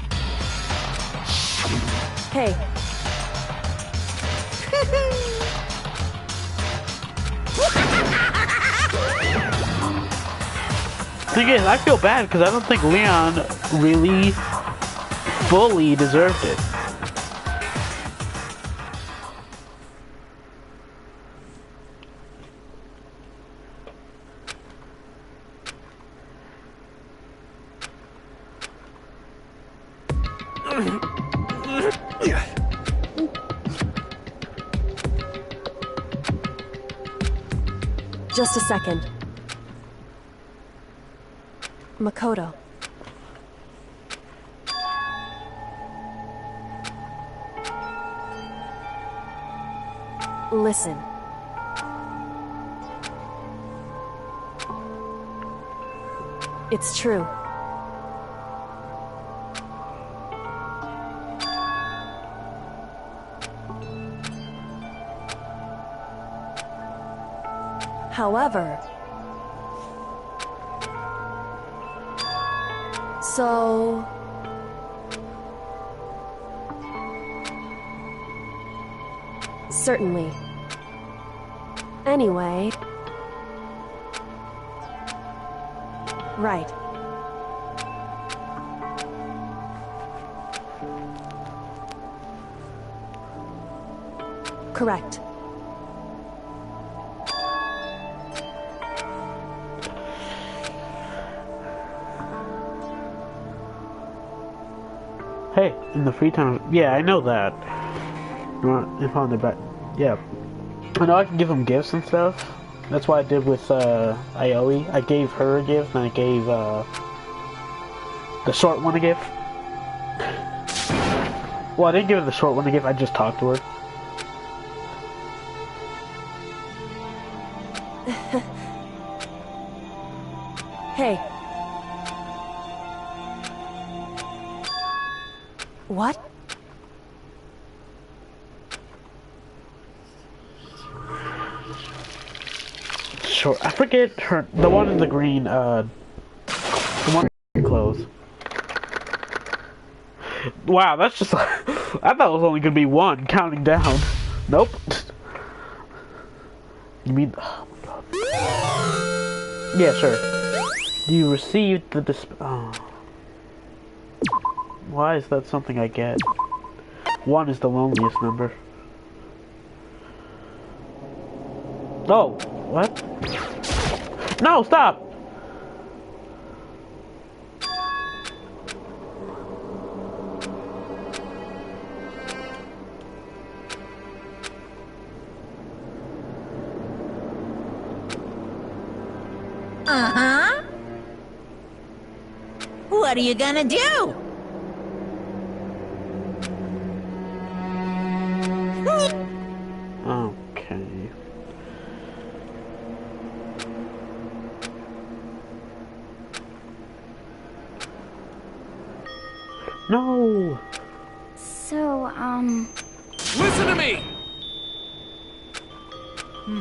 Hey. Thing is, I feel bad because I don't think Leon really fully deserved it. Just a second. Makoto. Listen. It's true. However, so certainly. Anyway, right. Correct. Hey, in the free time, yeah, I know that. If on the back, yeah, I know I can give them gifts and stuff. That's what I did with Aoi. I gave her a gift, and I gave the short one a gift. Well, I didn't give her the short one a gift. I just talked to her. Hey. What? Sure, I forget her. The one in the green. The one in clothes. Wow, that's just. I thought it was only gonna be one counting down. Nope. You mean? Oh my God. Yeah, sure. You received the oh. Why is that something I get? One is the loneliest number. Oh, what? No, stop! Uh-huh. What are you gonna do? Okay. No! So, Listen to me! Ha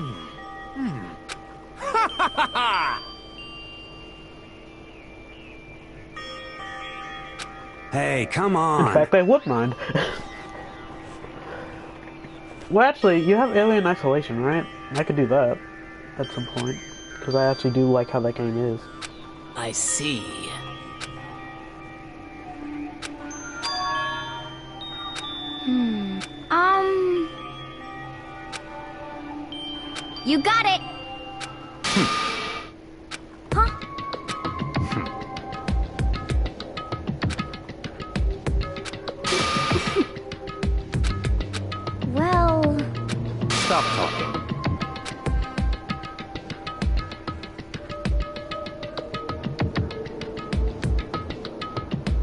ha ha ha! Hey, come on. In fact, I would mind. Well, actually, you have Alien Isolation, right? I could do that at some point. Because I actually do like how that game is. I see. You got it! Huh? Well... Stop talking.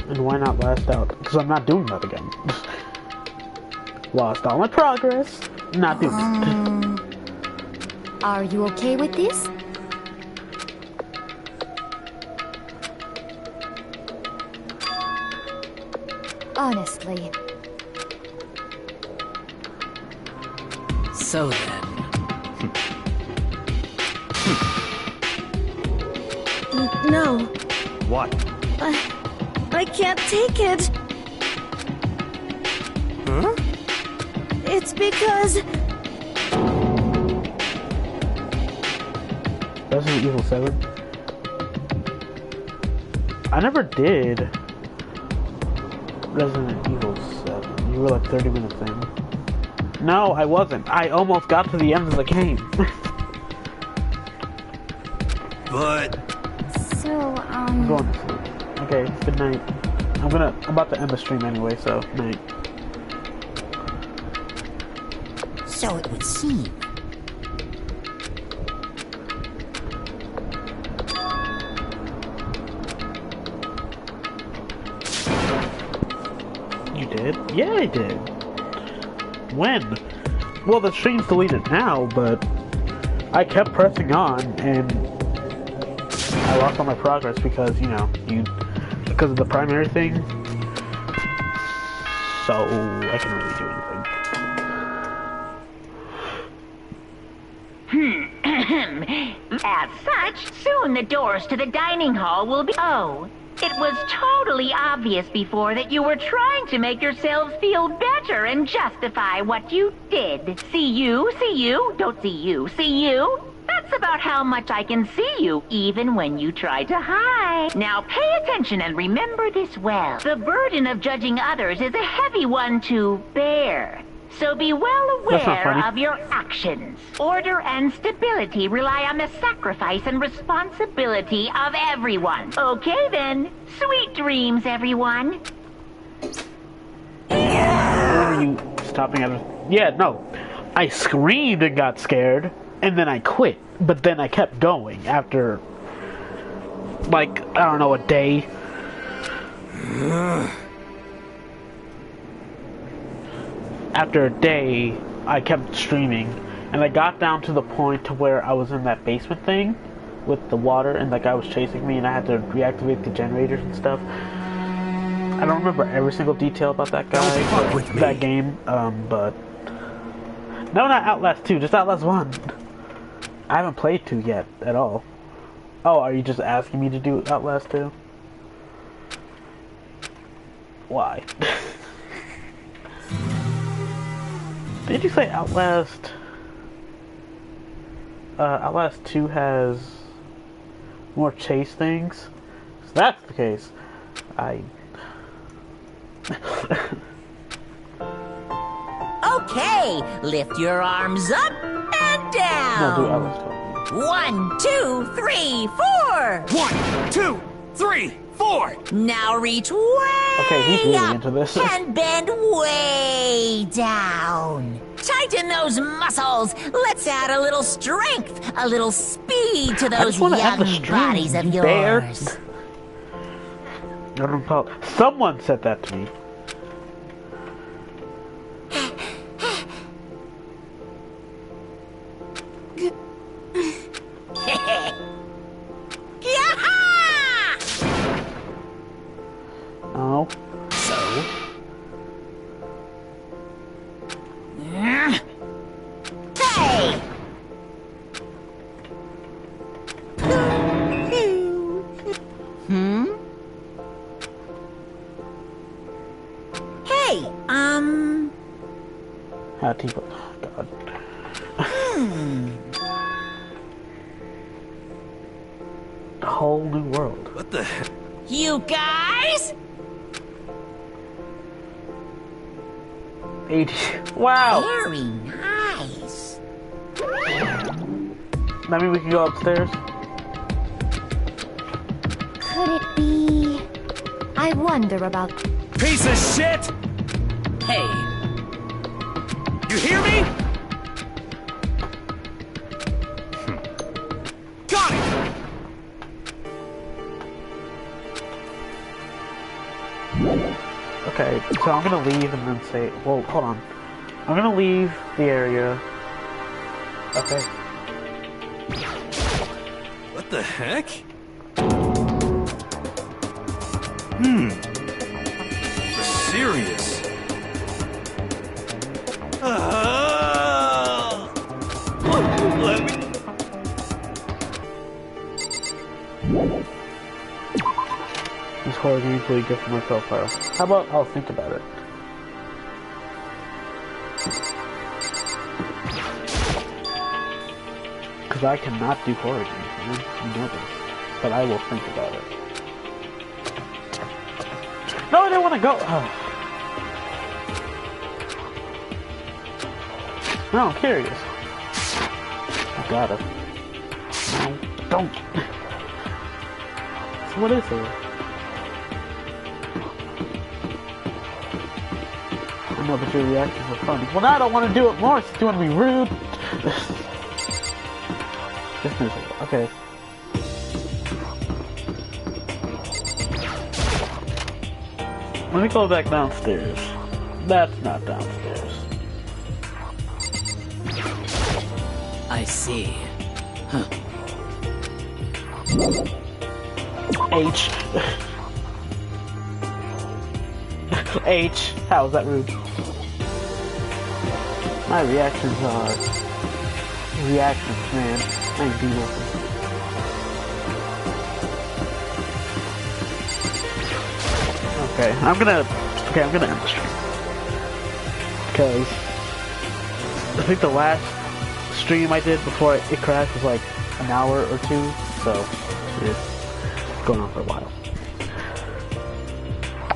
And why not last out? Because I'm not doing that again. Lost all my progress. Not doing it. Are you okay with this? Honestly. So then... No. What? I can't take it. Huh? It's because... Resident Evil 7? I never did Resident Evil 7. You were like 30 minutes in. No, I wasn't. I almost got to the end of the game. But... So, I'm going to sleep. Okay, good night. I'm about to end the stream anyway, so night. So it would seem. You did? Yeah, I did. When? Well, the stream's deleted now, but I kept pressing on, and I lost all my progress because, you know, because of the primary thing. So I can't really do anything. As such, soon the doors to the dining hall will be... Oh, it was totally obvious before that you were trying to make yourselves feel better and justify what you did. See you, don't see you, see you? That's about how much I can see you, even when you try to hide. Now pay attention and remember this well. The burden of judging others is a heavy one to bear. So be well aware of your actions. Order and stability rely on the sacrifice and responsibility of everyone. Okay then. Sweet dreams, everyone. Are you stopping at... Yeah, no. I screamed and got scared, and then I quit. But then I kept going after, like, I don't know, a day. After a day, I kept streaming, and I got down to the point to where I was in that basement thing with the water, and that guy was chasing me, and I had to reactivate the generators and stuff. I don't remember every single detail about that guy, or that game, but... No, not Outlast 2, just Outlast 1. I haven't played 2 yet, at all. Oh, are you just asking me to do Outlast 2? Why? Did you say Outlast? Outlast 2 has more chase things? If that's the case, Okay, lift your arms up and down. No, do Outlast 2. 1, 2, 3, 4. 1, 2, 3, 4. Now reach way Okay, he's really up into this. and bend way down. Tighten those muscles. Let's add a little strength, a little speed to I those just want to have the young bodies of stream there. yours. I don't know. Someone said that to me. Oh. So? Hey! Hey, How people? God. A whole new world. What the heck? You guys? 80. Wow. Very nice. That mean we can go upstairs? Could it be... I wonder about... Piece of shit! Hey, You hear me? Got it! Okay, so I'm gonna leave and then say, well, hold on. I'm gonna leave the area. Okay. What the heck? Serious. Let me... These horror games really good for my profile. How about I'll think about it? Because I cannot do horror games, man. You know this. But I will think about it. No, I don't want to go! Oh. No, I'm curious. I got it. No, don't! So what is it? I know, but your reactions are funny. Well, now I don't want to do it more, so you want to be rude. Just miserable. Okay. Let me go back downstairs. That's not downstairs. I see. Huh. H. H. How is that rude? My reactions are... reactions, man. I ain't do nothing. Okay, I'm gonna end the stream. Because I think the last stream I did before it crashed was like an hour or two, so it's going on for a while.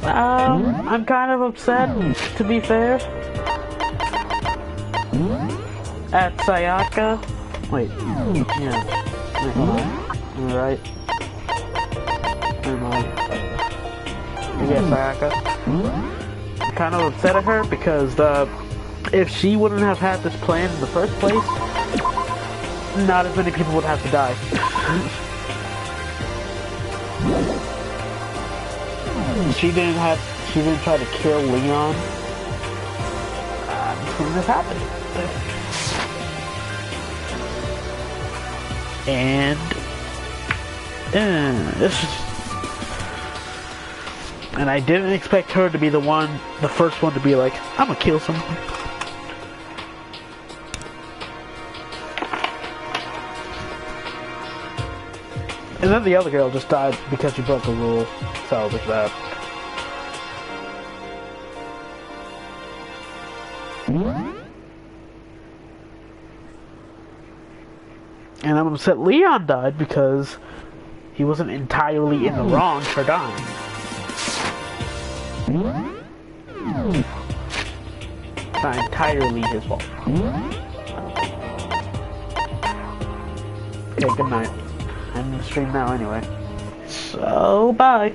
I'm kind of upset, to be fair. At Sayaka. Wait, yeah. Wait, hold on. Am I right? Am I? Yeah, Sayaka. I'm kind of upset at her because if she wouldn't have had this plan in the first place, not as many people would have to die. She didn't try to kill Leon. This wouldn't have happened. And I didn't expect her to be the first one to be like, I'm gonna kill someone. And then the other girl just died because she broke a rule, so there's that. And I'm upset Leon died because he wasn't entirely in the wrong for dying. Not entirely his fault. Okay, good night. I'm in the stream now anyway. So, bye.